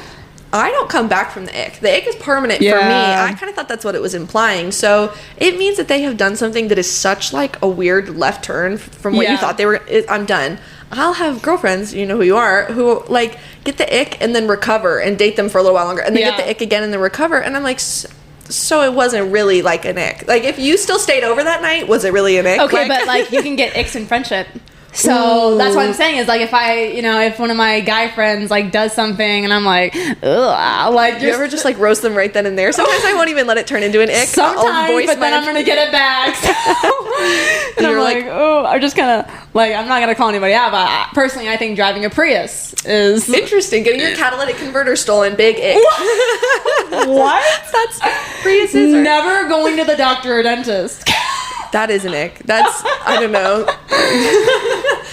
I don't come back from the ick. The ick is permanent for me. I kind of thought that's what it was implying. So it means that they have done something that is such like a weird left turn from what you thought they were. I'm done. I'll have girlfriends, you know who you are, who like get the ick and then recover and date them for a little while longer and then get the ick again and then recover. And I'm like, so it wasn't really like an ick. Like if you still stayed over that night, was it really an ick? Okay, but like you can get icks in friendship. So that's what I'm saying is like if one of my guy friends like does something and I'm like, ugh, like you ever just like roast them right then and there? Sometimes I won't even let it turn into an ick. Sometimes, but then I'm gonna get it back. And I'm like, oh, I'm just gonna like I'm not gonna call anybody out, but personally I think driving a Prius is interesting. Getting your catalytic converter stolen, big ick. What? That's Priuses. Never going to the doctor or dentist. That is an ick. That's, I don't know.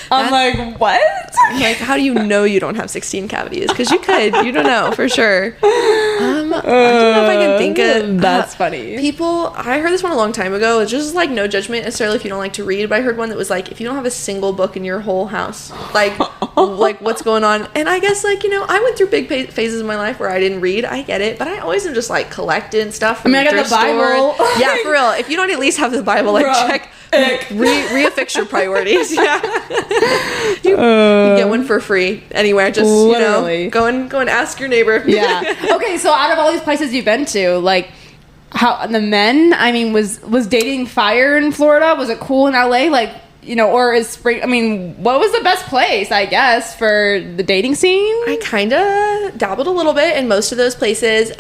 I'm like, what? I'm like, how do you know you don't have 16 cavities? Because you could. You don't know for sure. I don't know if I can think of. That's funny. People, I heard this one a long time ago. It's just like no judgment necessarily if you don't like to read. But I heard one that was like, if you don't have a single book in your whole house, like what's going on? And I guess like, I went through big phases of my life where I didn't read. I get it. But I always am just like collecting stuff from I got the Bible. Yeah, for real. If you don't at least have the Bible, like check. Reaffix your priorities. Yeah, you get one for free anywhere. Just literally. Go and ask your neighbor. Yeah. Okay, so out of all these places you've been to, like, how the men? I mean, was dating fire in Florida? Was it cool in LA? Like, or is spring? I mean, what was the best place? I guess for the dating scene. I kind of dabbled a little bit in most of those places.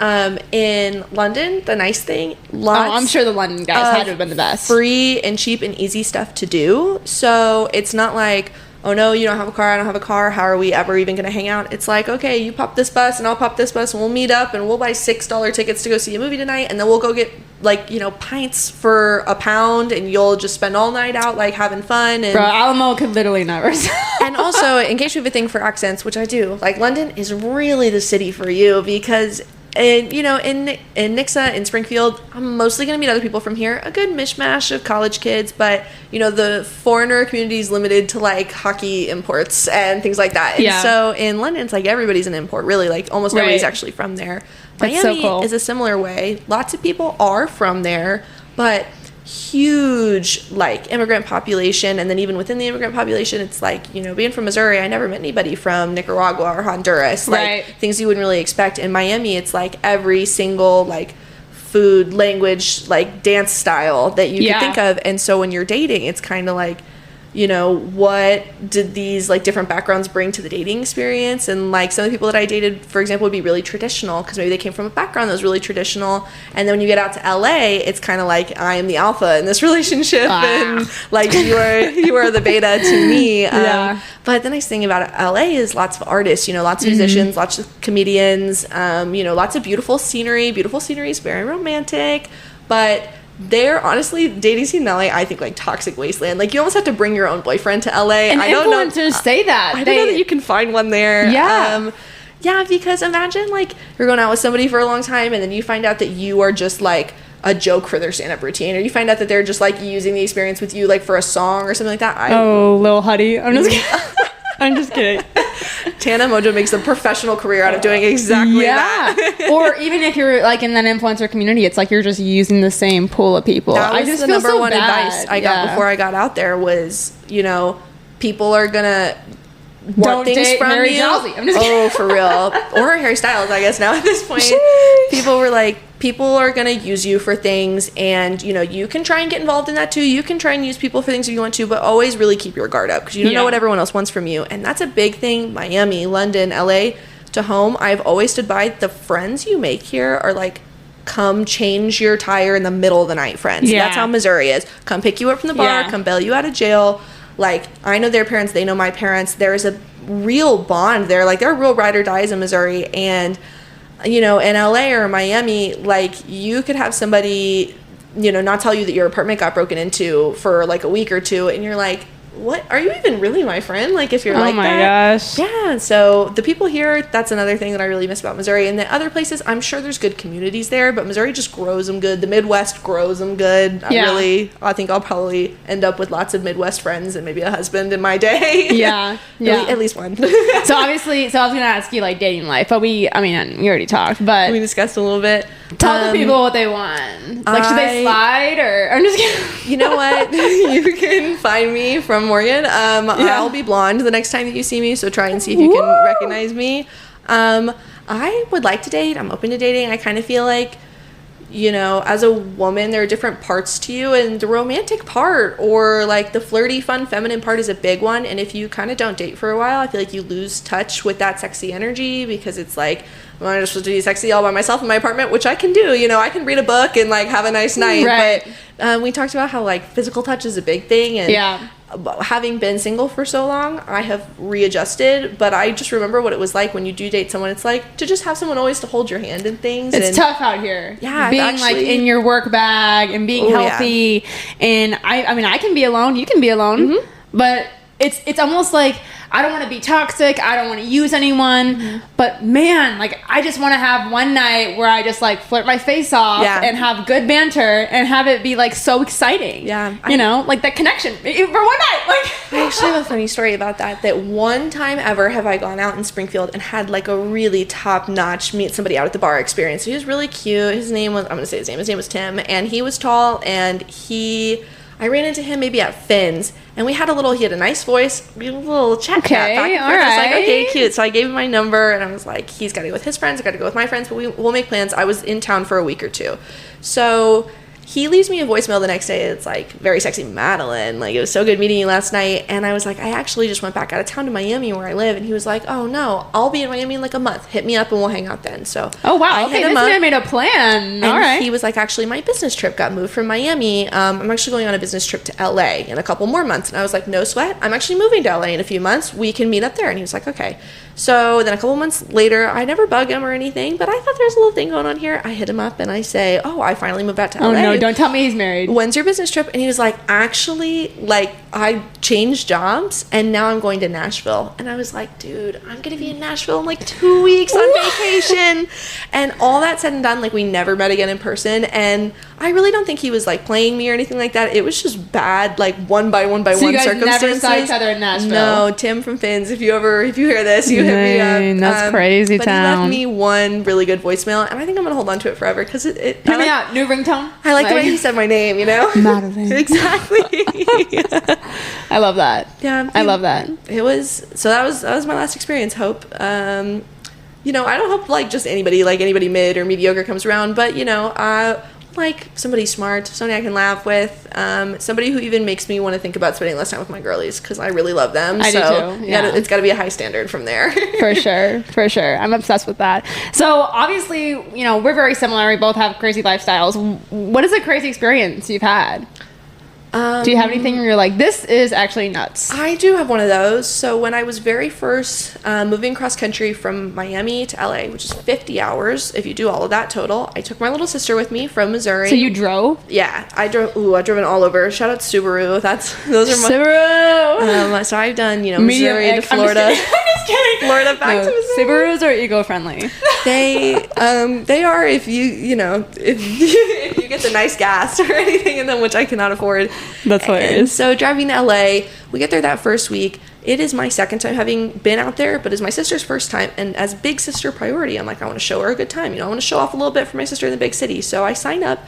In London, the nice thing, I'm sure the London guys had to have been the best. Free and cheap and easy stuff to do. So it's not like, oh no, you don't have a car, I don't have a car, how are we ever even going to hang out? It's like, okay, you pop this bus and I'll pop this bus and we'll meet up and we'll buy $6 tickets to go see a movie tonight and then we'll go get like, pints for £1 and you'll just spend all night out like having fun. And bro, Alamo could literally never. And also, in case you have a thing for accents, which I do, like London is really the city for you because in Nixa, in Springfield, I'm mostly going to meet other people from here. A good mishmash of college kids, but, the foreigner community is limited to, like, hockey imports and things like that. And so in London, it's like everybody's an import, really. Like, almost nobody's actually from there. That's Miami so cool. is a similar way. Lots of people are from there, but huge like immigrant population, and then even within the immigrant population it's like being from Missouri, I never met anybody from Nicaragua or Honduras, like things you wouldn't really expect. In Miami it's like every single like food, language, like dance style that you could think of. And so when you're dating it's kind of like what did these like different backgrounds bring to the dating experience? And like some of the people that I dated, for example, would be really traditional because maybe they came from a background that was really traditional. And then when you get out to LA, it's kind of like I am the alpha in this relationship and like you are the beta to me. But the nice thing about LA is lots of artists, lots of musicians, lots of comedians, lots of beautiful scenery. Beautiful scenery is very romantic, but they're honestly dating scene in LA, I think like toxic wasteland. Like you almost have to bring your own boyfriend to LA. And influencers say that. I don't know that you can find one there. Yeah, because imagine like you're going out with somebody for a long time and then you find out that you are just like a joke for their stand-up routine, or you find out that they're just like using the experience with you like for a song or something like that. Lil Huddy. I'm just kidding. I'm just kidding. Tana Mojo makes a professional career out of doing exactly that. Or even if you're like in that influencer community, it's like you're just using the same pool of people. That was I just the feel number so one bad. advice I got before I got out there was, people are gonna want things from Mary you. Jalsey. I'm just kidding. For real. Or Harry Styles, I guess now at this point. People were like, people are going to use you for things, and you can try and get involved in that too. You can try and use people for things if you want to, but always really keep your guard up because you don't know what everyone else wants from you. And that's a big thing. Miami, London, LA to home. I've always stood by the friends you make here are like, come change your tire in the middle of the night friends. That's how Missouri is. Come pick you up from the bar, come bail you out of jail. Like, I know their parents, they know my parents. There is a real bond there. Like, there are real ride or dies in Missouri. And, in LA or Miami, like, you could have somebody, not tell you that your apartment got broken into for, like, a week or two. And you're like, what, are you even really my friend? Like, if you're Oh like my that. gosh. Yeah, so the people here, that's another thing that I really miss about Missouri. And the other places, I'm sure there's good communities there, but Missouri just grows them good. The Midwest grows them good. I think I'll probably end up with lots of Midwest friends and maybe a husband in my day. Yeah. At least one. So obviously, I was going to ask you, like, dating life, but we already talked, but We discussed a little bit. tell the people what they want. Like, should they slide, or, I'm just kidding. You know what? You can find me from Morgan. I'll be blonde the next time that you see me, so try and see if you can recognize me. I would like to date. I'm open to dating. I kind of feel like, you know, as a woman, there are different parts to you, and the romantic part, or like the flirty, fun, feminine part, is a big one. And if you kind of don't date for a while, I feel like you lose touch with that sexy energy, because it's like, well, I'm just supposed to be sexy all by myself in my apartment, which I can do. You know, I can read a book and like have a nice night. Right. But we talked about how like physical touch is a big thing, and having been single for so long, I have readjusted. But I just remember what it was like when you do date someone. It's like to just have someone always to hold your hand and things. It's tough out here. Yeah, being actually, like in your work bag and being healthy. And I mean, I can be alone. You can be alone. But it's almost like, I don't want to be toxic. I don't want to use anyone. But man, like, I just want to have one night where I just like flirt my face off and have good banter and have it be like so exciting. Yeah. You know, like that connection for one night. Like, I actually have a funny story about that. That one time ever have I gone out in Springfield and had like a really top-notch meet somebody out at the bar experience. He was really cute. His name was, I'm going to say his name. His name was Tim. And he was tall, and I ran into him maybe at Finn's, and we had he had a nice voice, we had a little chat back and forth. I was like, okay, cute. So I gave him my number, and I was like, he's got to go with his friends, I got to go with my friends, but we'll make plans. I was in town for a week or two. So he leaves me a voicemail the next day. It's like, very sexy, Madalyn. Like, it was so good meeting you last night. And I was like, I actually just went back out of town to Miami where I live. And he was like, oh no, I'll be in Miami in like a month. Hit me up and we'll hang out then. So oh wow, I okay, hit him this up, man made a plan. and All right. he was like, actually, my business trip got moved from Miami. I'm actually going on a business trip to LA in a couple more months. And I was like, no sweat. I'm actually moving to LA in a few months. We can meet up there. And he was like, okay. So then a couple months later, I never bug him or anything, but I thought there's a little thing going on here. I hit him up and I say, oh, I finally moved out to LA. Oh no, don't tell me he's married. When's your business trip? And he was like, actually, like, I changed jobs and now I'm going to Nashville. And I was like, dude, I'm going to be in Nashville in like 2 weeks on vacation. And all that said and done, like, we never met again in person. And I really don't think he was like playing me or anything like that. It was just bad, like one by one So you guys circumstances. never saw each other in Nashville? No, Tim from Finn's. If you hear this, you hit me up. That's crazy but town. he left me one really good voicemail, and I think I'm gonna hold on to it forever because it Hear me out. New ringtone. I like the way he said my name. You know, Madalyn. Exactly. I love that. Yeah, I love that. It was so that was my last experience. Hope. You know, I don't hope like just anybody mid or mediocre comes around, but you know, like somebody smart, somebody I can laugh with, somebody who even makes me want to think about spending less time with my girlies because I really love them. I do too. Yeah. It's got to be a high standard from there. For sure. I'm obsessed with that. So obviously, you know, we're very similar. We both have crazy lifestyles. What is a crazy experience you've had? Do you have anything where you're like, this is actually nuts? I do have one of those. So when I was very first moving cross country from Miami to LA, which is 50 hours, if you do all of that total, I took my little sister with me from Missouri. So you drove? Yeah, I drove. Ooh, I've driven all over. Shout out to Subaru. Those are my Subaru. So I've done, you know, Missouri to Florida. I'm just kidding. Florida back to Missouri. Subarus are eco-friendly. They are if if you get the nice gas or anything in them, which I cannot afford. That's hilarious. And so driving to LA, we get there that first week. It is my second time having been out there, but it's my sister's first time. And as big sister priority, I'm like, I want to show her a good time. You know, I want to show off a little bit for my sister in the big city. So I sign up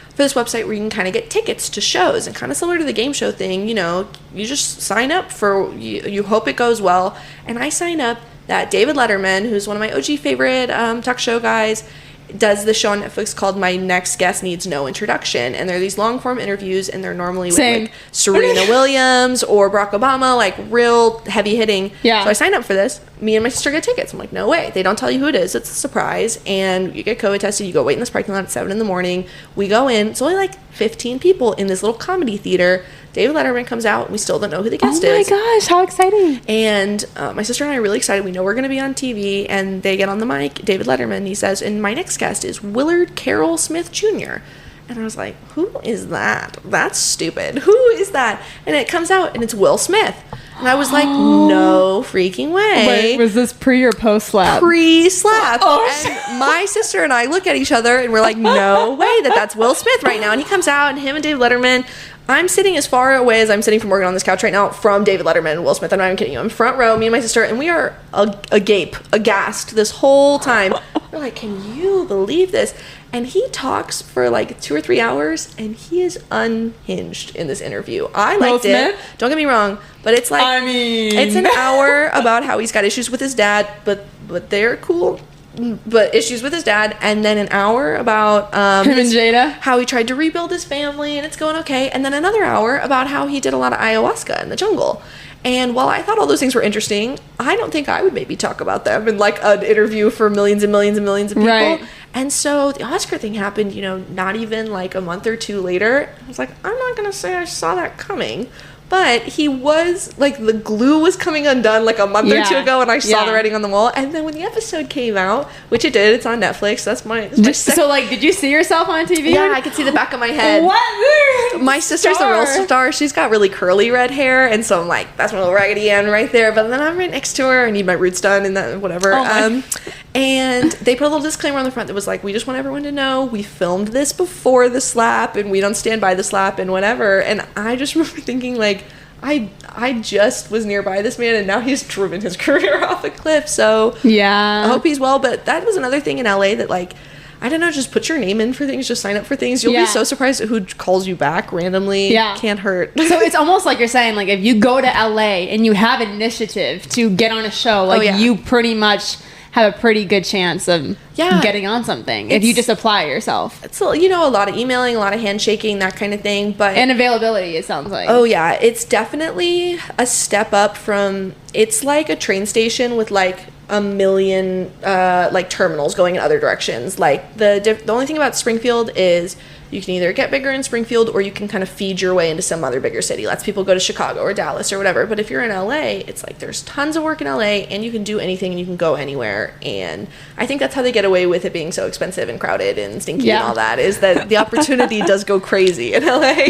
for this website where you can kind of get tickets to shows, and kind of similar to the game show thing, you know, you just sign up for, you hope it goes well. And I sign up that David Letterman, who's one of my OG favorite talk show guys, does the show on Netflix called My Next Guest Needs No Introduction. And they're these long form interviews, and they're normally with like Serena Williams or Barack Obama, like real heavy hitting. Yeah. So I signed up for this. Me and my sister get tickets. I'm like, no way. They don't tell you who it is. It's a surprise. And you get COVID tested. You go wait in this parking lot at 7 a.m. We go in. It's only like 15 people in this little comedy theater. David Letterman comes out. We still don't know who the guest is. Oh my gosh, how exciting. And my sister and I are really excited. We know we're going to be on TV. And they get on the mic, David Letterman. He says, and my next guest is Willard Carroll Smith Jr. And I was like, who is that? That's stupid. Who is that? And it comes out, and it's Will Smith. And I was like, no freaking way. Wait, was this pre or post slap? Pre-slap. Oh, and my sister and I look at each other, and we're like, no way that's Will Smith right now. And he comes out, and him and David Letterman. I'm sitting as far away as I'm sitting from Morgan on this couch right now from David Letterman and Will Smith. I'm not even kidding you. I'm front row, me and my sister, and we are agape, aghast this whole time. We're like, can you believe this? And he talks for like 2 or 3 hours, and he is unhinged in this interview. I liked it. Don't get me wrong, but it's like, I mean, it's an hour about how he's got issues with his dad, but they're cool. But issues with his dad, and then an hour about him and Jada, how he tried to rebuild his family and it's going okay, and then another hour about how he did a lot of ayahuasca in the jungle. And while I thought all those things were interesting, I don't think I would maybe talk about them in like an interview for millions and millions and millions of people. Right. And so the Oscar thing happened, you know, not even like a month or two later. I was like, I'm not gonna say I saw that coming. But he was, like, the glue was coming undone, like, a month or two ago, and I saw the writing on the wall. And then when the episode came out, which it did, it's on Netflix, that's my So, like, did you see yourself on TV? Yeah, I could see the back of my head. What? My sister's a real star. She's got really curly red hair, and so I'm like, that's my little Raggedy Ann right there. But then I'm right next to her, I need my roots done, and that, whatever. And they put a little disclaimer on the front that was like, we just want everyone to know we filmed this before the slap, and we don't stand by the slap, and whatever. And I just remember thinking, like, I just was nearby this man, and now he's driven his career off a cliff. So yeah, I hope he's well. But that was another thing in LA that, like, I don't know, just put your name in for things, just sign up for things. You'll be so surprised at who calls you back randomly. Yeah, can't hurt. So it's almost like you're saying, like, if you go to LA and you have initiative to get on a show, like, you pretty much have a pretty good chance of getting on something if you just apply yourself. It's, you know, a lot of emailing, a lot of handshaking, that kind of thing. And availability, it sounds like. Oh, yeah. It's definitely a step up from, it's like a train station with, like, a million, like, terminals going in other directions. Like, the only thing about Springfield is you can either get bigger in Springfield or you can kind of feed your way into some other bigger city. Lots of people go to Chicago or Dallas or whatever. But if you're in LA, it's like there's tons of work in LA, and you can do anything and you can go anywhere. And I think that's how they get away with it being so expensive and crowded and stinky and all that, is that the opportunity does go crazy in LA.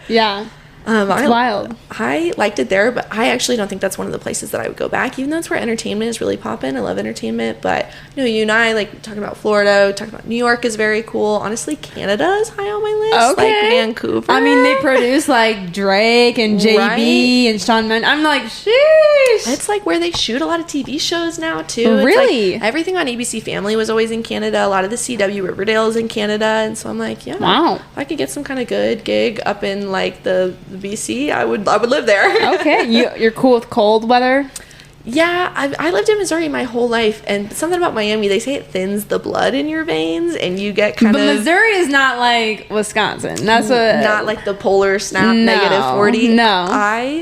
Yeah. It's wild. I liked it there, but I actually don't think that's one of the places that I would go back, even though it's where entertainment is really popping. I love entertainment, but you know, you and I, like, talking about Florida, talking about New York is very cool. Honestly, Canada is high on my list. Okay. Like Vancouver. I mean, they produce like Drake and JB and Shawn Mendes. I'm like, sheesh. It's like where they shoot a lot of TV shows now too. Really? It's like everything on ABC Family was always in Canada. A lot of the CW Riverdale is in Canada, and so I'm like, wow. If I could get some kind of good gig up in like the BC, I would live there. Okay, you're cool with cold weather? Yeah, I lived in Missouri my whole life, and something about Miami, they say it thins the blood in your veins, and you get kind of... But Missouri is not like Wisconsin. That's not like the polar snap negative 40. No.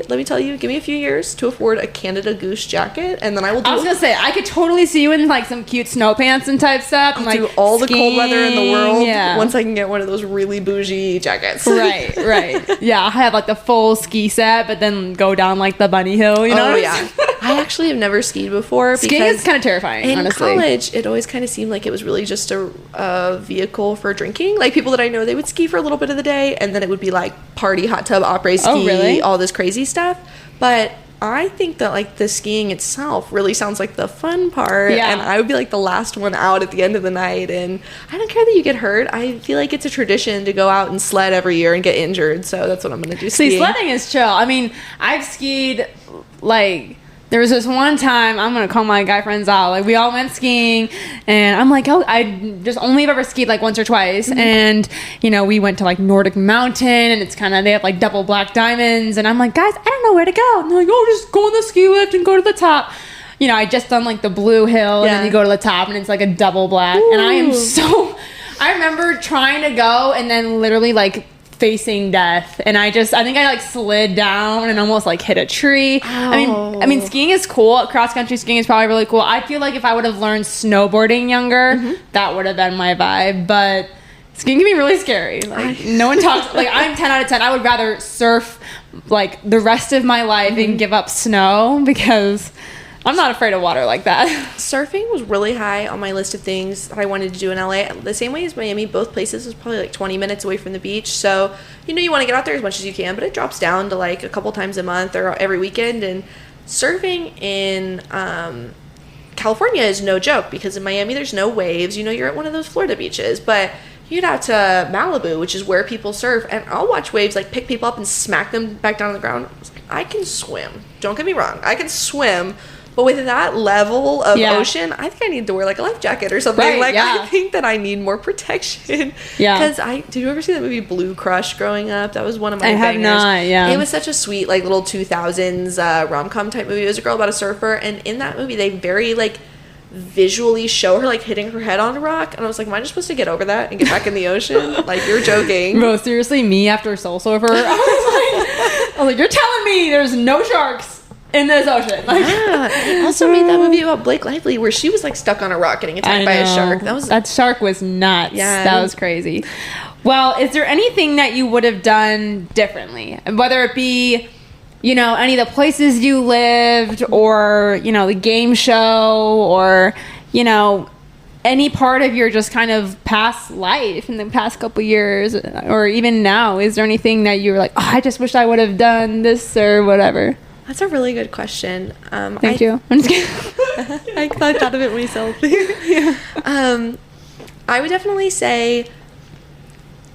Let me tell you, give me a few years to afford a Canada Goose jacket, and then I will do... I was going to say, I could totally see you in like some cute snow pants and type stuff. I'll like do all the cold weather in the world yeah. once I can get one of those really bougie jackets. Right. Yeah, I have like the full ski set, but then go down like the bunny hill, you know? Oh, yeah. I actually have never skied before. Skiing is kind of terrifying, honestly. In college, it always kind of seemed like it was really just a vehicle for drinking. Like, people that I know, they would ski for a little bit of the day, and then it would be like party, hot tub, après ski, all this crazy stuff. But I think that, like, the skiing itself really sounds like the fun part, and I would be like the last one out at the end of the night, and I don't care that you get hurt. I feel like it's a tradition to go out and sled every year and get injured, so that's what I'm going to do. See, sledding is chill. I mean, I've skied, like... There was this one time, I'm going to call my guy friends out, like, we all went skiing, and I'm like, oh, I just only have ever skied, like, once or twice, and, you know, we went to, like, Nordic Mountain, and it's kind of, they have, like, double black diamonds, and I'm like, guys, I don't know where to go, and they're like, oh, just go on the ski lift and go to the top. You know, I just done, like, the blue hill, and then you go to the top, and it's, like, a double black, and I am so, I remember trying to go, and then literally, like, facing death, and I think I like slid down and almost like hit a tree. I mean skiing is cool. Cross country skiing is probably really cool. I feel like if I would have learned snowboarding younger, that would have been my vibe, but skiing can be really scary. Like, no one talks, like, I'm 10 out of 10. I would rather surf like the rest of my life and give up snow, because I'm not afraid of water like that. Surfing was really high on my list of things that I wanted to do in LA. The same way as Miami, both places is probably like 20 minutes away from the beach. So, you know, you want to get out there as much as you can, but it drops down to like a couple times a month or every weekend. And surfing in California is no joke, because in Miami there's no waves. You know, you're at one of those Florida beaches, but you get out to Malibu, which is where people surf, and I'll watch waves like pick people up and smack them back down on the ground. I was like, I can swim. Don't get me wrong, I can swim. But with that level of ocean, I think I need to wear like a life jacket or something. Right, I think that I need more protection. Yeah. Because did you ever see that movie Blue Crush growing up? That was one of my bangers. I have not, yeah. It was such a sweet, like, little 2000s rom-com type movie. It was a girl about a surfer, and in that movie, they very, like, visually show her, like, hitting her head on a rock. And I was like, am I just supposed to get over that and get back in the ocean? Like, you're joking. Bro, seriously, me after Soul Surfer, I was like, you're telling me there's no sharks in this ocean. Like, I also made that movie about Blake Lively where she was like stuck on a rock getting attacked by a shark. That shark was nuts. Yeah, that was crazy. Well, is there anything that you would have done differently, whether it be, you know, any of the places you lived, or, you know, the game show, or, you know, any part of your just kind of past life in the past couple years, or even now? Is there anything that you were like, oh, I just wish I would have done this or whatever? That's a really good question. Thank you. I'm just kidding. I thought of it myself. I would definitely say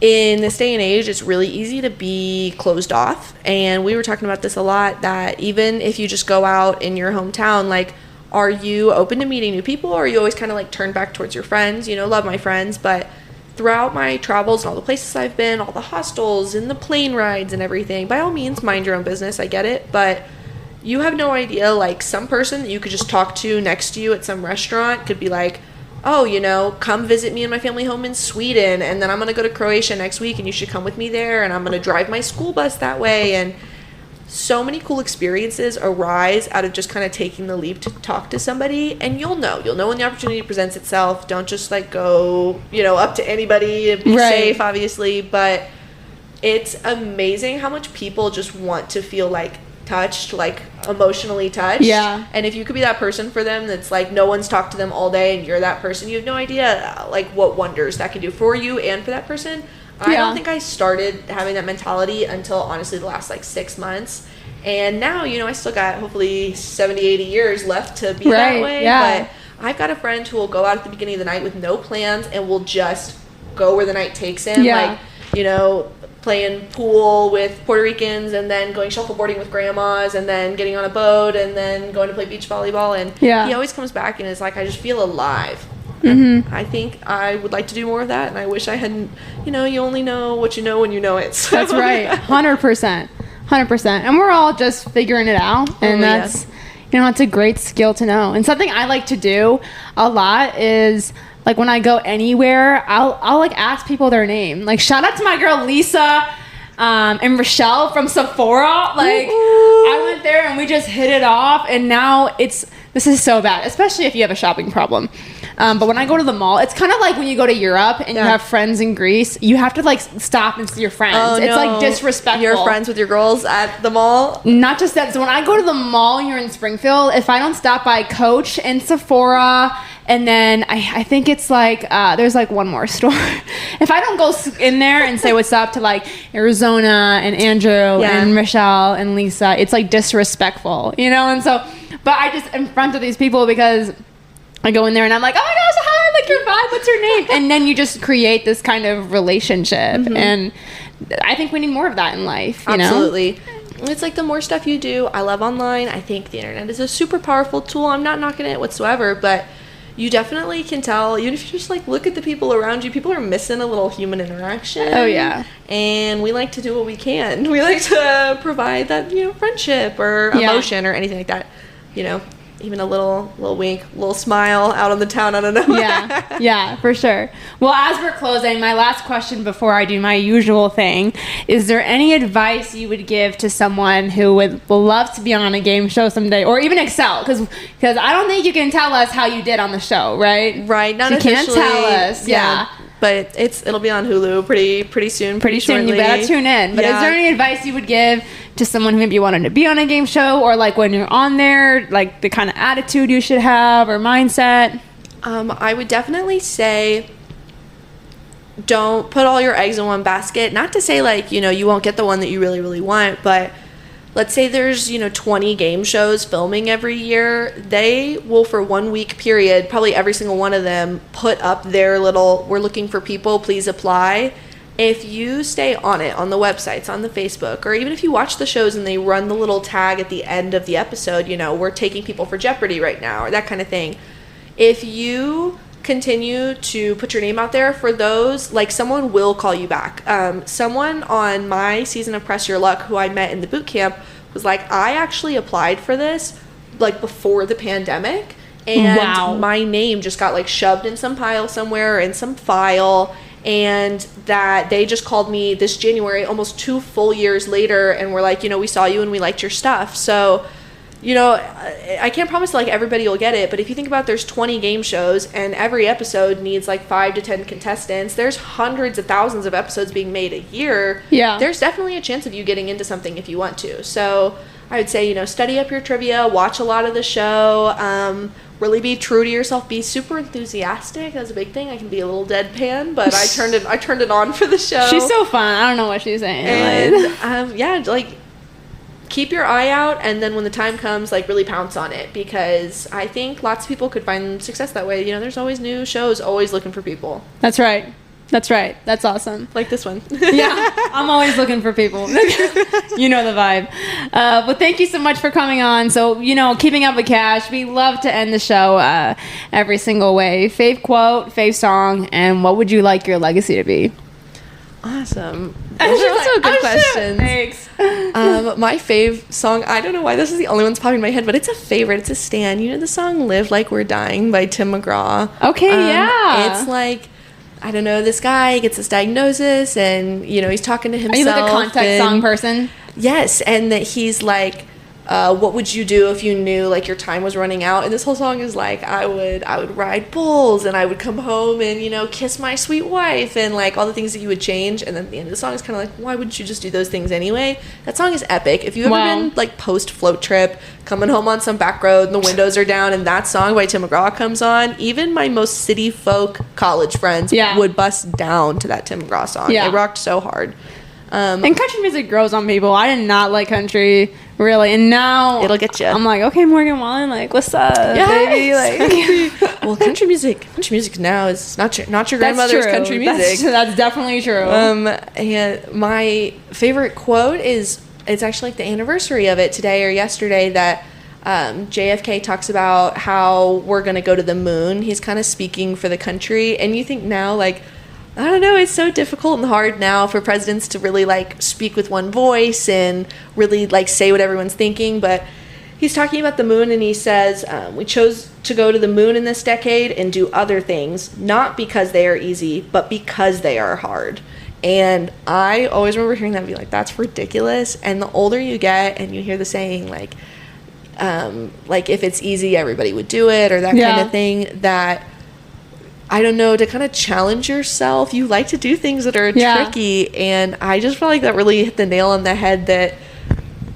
in this day and age, it's really easy to be closed off. And we were talking about this a lot, that even if you just go out in your hometown, like, are you open to meeting new people, or are you always kind of like turned back towards your friends? You know, love my friends, but throughout my travels and all the places I've been, all the hostels and the plane rides and everything, by all means, mind your own business. I get it, but you have no idea, like, some person that you could just talk to next to you at some restaurant could be like, oh, you know, come visit me and my family home in Sweden, and then I'm going to go to Croatia next week, and you should come with me there, and I'm going to drive my school bus that way. And so many cool experiences arise out of just kind of taking the leap to talk to somebody, and you'll know when the opportunity presents itself. Don't just, like, go, you know, up to anybody and be safe, obviously, but it's amazing how much people just want to feel, like, touched, like, emotionally touched. Yeah. And if you could be that person for them, that's like, no one's talked to them all day, and you're that person, you have no idea, like, what wonders that can do for you and for that person. I don't think I started having that mentality until, honestly, the last, like, 6 months. And now, you know, I still got hopefully 70, 80 years left to be that way. But I've got a friend who will go out at the beginning of the night with no plans and will just go where the night takes him. Like, you know, playing pool with Puerto Ricans, and then going shuffleboarding with grandmas, and then getting on a boat, and then going to play beach volleyball. And he always comes back and is like, I just feel alive. Mm-hmm. I think I would like to do more of that, and I wish I hadn't. You know, you only know what you know when you know it. So. That's right. 100%. And we're all just figuring it out, and that's, you know, it's a great skill to know. And something I like to do a lot is, like, when I go anywhere, I'll like ask people their name. Like, shout out to my girl Lisa and Rochelle from Sephora. Like, I went there and we just hit it off, and now this is so bad, especially if you have a shopping problem. But when I go to the mall, it's kind of like when you go to Europe and you have friends in Greece, you have to, like, stop and see your friends. Oh, it's like disrespectful. You're friends with your girls at the mall? Not just that. So when I go to the mall here in Springfield, if I don't stop by Coach and Sephora, and then I think it's like, there's like one more store. If I don't go in there and say what's up to, like, Arizona and Andrew and Michelle and Lisa, it's like disrespectful, you know? And so, but I just in front of these people, because I go in there and I'm like, oh my gosh, hi, like, your vibe, what's your name? And then you just create this kind of relationship. Mm-hmm. And I think we need more of that in life, you know? Absolutely. It's like the more stuff you do. I love online. I think the internet is a super powerful tool. I'm not knocking it whatsoever, but you definitely can tell, even if you just, like, look at the people around you, people are missing a little human interaction. Oh, yeah. And we like to do what we can. We like to provide that, you know, friendship or emotion or anything like that, you know. Even a little wink, little smile out on the town. I don't know. Yeah, for sure. Well, as we're closing, my last question before I do my usual thing, is there any advice you would give to someone who would love to be on a game show someday, or even excel? Because I don't think you can tell us how you did on the show, right? Right. Not you can't tell us. Yeah. But it'll be on Hulu pretty soon. Pretty soon. You better tune in. But is there any advice you would give to someone who maybe wanted to be on a game show, or like when you're on there, like the kind of attitude you should have or mindset? I would definitely say don't put all your eggs in one basket. Not to say like, you won't get the one that you really, really want, but let's say there's, 20 game shows filming every year. They will, for 1 week period, probably every single one of them, put up their little, we're looking for people, please apply. If you stay on it, on the websites, on the Facebook, or even if you watch the shows and they run the little tag at the end of the episode, we're taking people for Jeopardy right now, or that kind of thing. If you continue to put your name out there for those, like, someone will call you back. Someone on my season of Press Your Luck who I met in the boot camp was like, I actually applied for this like before the pandemic, and my name just got like shoved in some pile somewhere, in some file, and that they just called me this January, almost 2 full years later, and were like, we saw you and we liked your stuff. So I can't promise like everybody will get it, but if you think about, there's 20 game shows and every episode needs like 5 to 10 contestants. There's hundreds of thousands of episodes being made a year. Yeah. There's definitely a chance of you getting into something if you want to. So I would say, study up your trivia, watch a lot of the show, really be true to yourself, be super enthusiastic. That's a big thing. I can be a little deadpan, but I turned it on for the show. She's so fun. I don't know what she's saying. And keep your eye out, and then when the time comes, like, really pounce on it, because I think lots of people could find success that way. There's always new shows, always looking for people. That's right. That's awesome. Like this one. Yeah, I'm always looking for people. You know the vibe. But thank you so much for coming on. So, keeping up with Cash, we love to end the show every single way. Fave quote, fave song, and what would you like your legacy to be? Awesome. Those are so good questions. Thanks. My fave song, I don't know why this is the only one that's popping in my head, but it's a favorite. It's a stan. You know the song Live Like We're Dying by Tim McGraw? Okay, yeah. It's like, I don't know, this guy gets this diagnosis, and, he's talking to himself. Are you like a context song person? Yes, and that he's like, what would you do if you knew like your time was running out? And this whole song is like, I would ride bulls, and I would come home and kiss my sweet wife, and like all the things that you would change. And then the end of the song is kind of like, why wouldn't you just do those things anyway? That song is epic. If you've ever been like post float trip, coming home on some back road and the windows are down and that song by Tim McGraw comes on, even my most city folk college friends would bust down to that Tim McGraw song. It rocked so hard. And country music grows on people. I did not like country, really, and now it'll get you. I'm like, okay, Morgan Wallen, like, what's up, baby? Like, well, country music now is not your grandmother's country music. That's definitely true. And my favorite quote is, it's actually like the anniversary of it today or yesterday, that JFK talks about how we're going to go to the moon. He's kind of speaking for the country, and you think now, like, I don't know, it's so difficult and hard now for presidents to really like speak with one voice and really like say what everyone's thinking, but he's talking about the moon, and he says, we chose to go to the moon in this decade and do other things, not because they are easy, but because they are hard. And I always remember hearing that and be like, that's ridiculous. And the older you get and you hear the saying like if it's easy, everybody would do it, or that kind of thing, that, I don't know, to kind of challenge yourself. You like to do things that are tricky, and I just feel like that really hit the nail on the head, that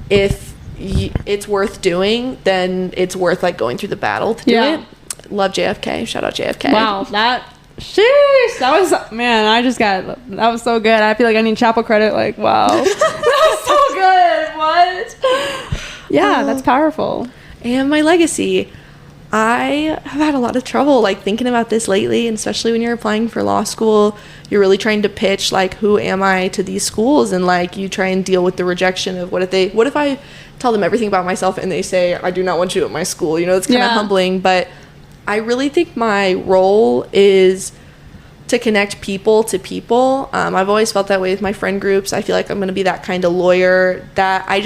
if it's worth doing, then it's worth like going through the battle to do it. Love JFK. Shout out JFK. Wow, that was, man, that was so good. I feel like I need chapel credit. Like, wow. That was so good. What? Yeah, that's powerful. And my legacy. I have had a lot of trouble like thinking about this lately, and especially when you're applying for law school, you're really trying to pitch like, who am I to these schools, and like you try and deal with the rejection of what if I tell them everything about myself and they say, I do not want you at my school. It's kind of humbling, but I really think my role is to connect people to people. I've always felt that way with my friend groups. I feel like I'm going to be that kind of lawyer that I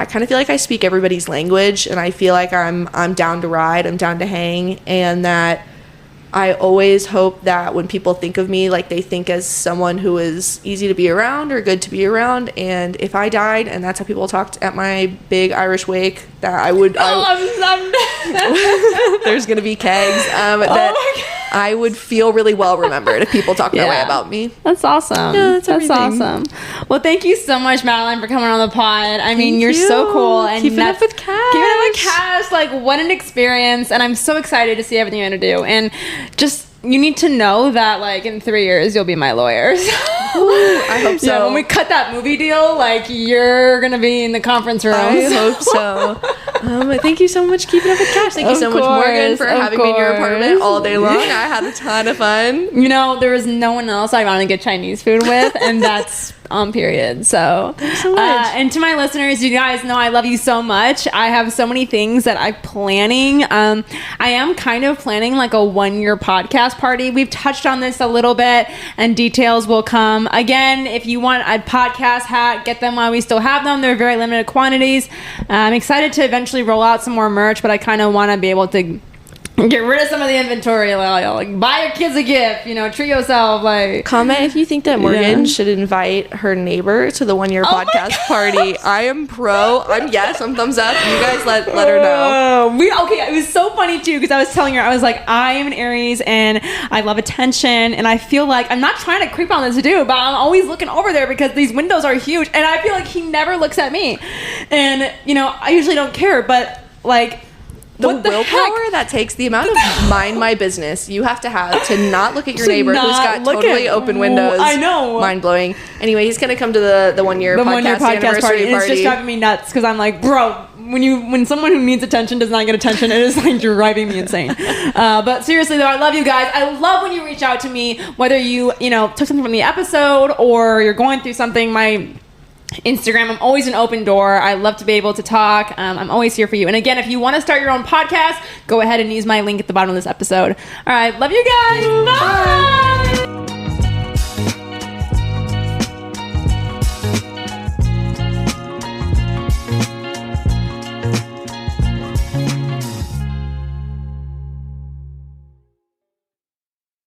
kind of feel like I speak everybody's language, and I feel like I'm down to ride, I'm down to hang, and that I always hope that when people think of me, like they think as someone who is easy to be around or good to be around. And if I died and that's how people talked at my big Irish wake, that I would, there's going to be kegs, that I would feel really well remembered if people talk that way about me. That's awesome. Yeah, that's awesome. Well, thank you so much, Madalyn, for coming on the pod. I mean, you're so cool. And keeping up with Cash. Keeping up with Cash. Like, what an experience. And I'm so excited to see everything you're going to do. And just, you need to know that, like, in 3 years, you'll be my lawyer. I hope so. Yeah, when we cut that movie deal, like, you're going to be in the conference room. I hope so. Thank you so much, Keeping Up with Cash. Thank you so much, Morgan, for having me in your apartment all day long. I had a ton of fun. You know, there was no one else I want to get Chinese food with, and that's on period. So, thanks so much. And to my listeners, you guys know I love you so much. I have so many things that I'm planning. I am kind of planning like a 1-year podcast party. We've touched on this a little bit, and details will come. Again, if you want a podcast hat, get them while we still have them. They're very limited quantities. I'm excited to eventually roll out some more merch, but I kind of want to be able to get rid of some of the inventory. Like, buy your kids a gift, treat yourself. Like, comment if you think that Morgan should invite her neighbor to the 1-year podcast party. I am pro. I'm thumbs up. You guys let her know. It was so funny too, because I was telling her, I was like, I am an Aries and I love attention, and I feel like I'm not trying to creep on this dude, but I'm always looking over there because these windows are huge, and I feel like he never looks at me. And I usually don't care, but like, the willpower that takes, the amount of mind my business you have to not look at your neighbor who's got totally open windows. I know. Mind blowing. Anyway, he's gonna come to the 1-year podcast anniversary party. And it's just driving me nuts because I'm like, bro, when someone who needs attention does not get attention, it is like driving me insane. But seriously though, I love you guys. I love when you reach out to me, whether you took something from the episode or you're going through something. My Instagram, I'm always an open door. I love to be able to talk. I'm always here for you. And again, if you want to start your own podcast, go ahead and use my link at the bottom of this episode. All right, love you guys. Bye.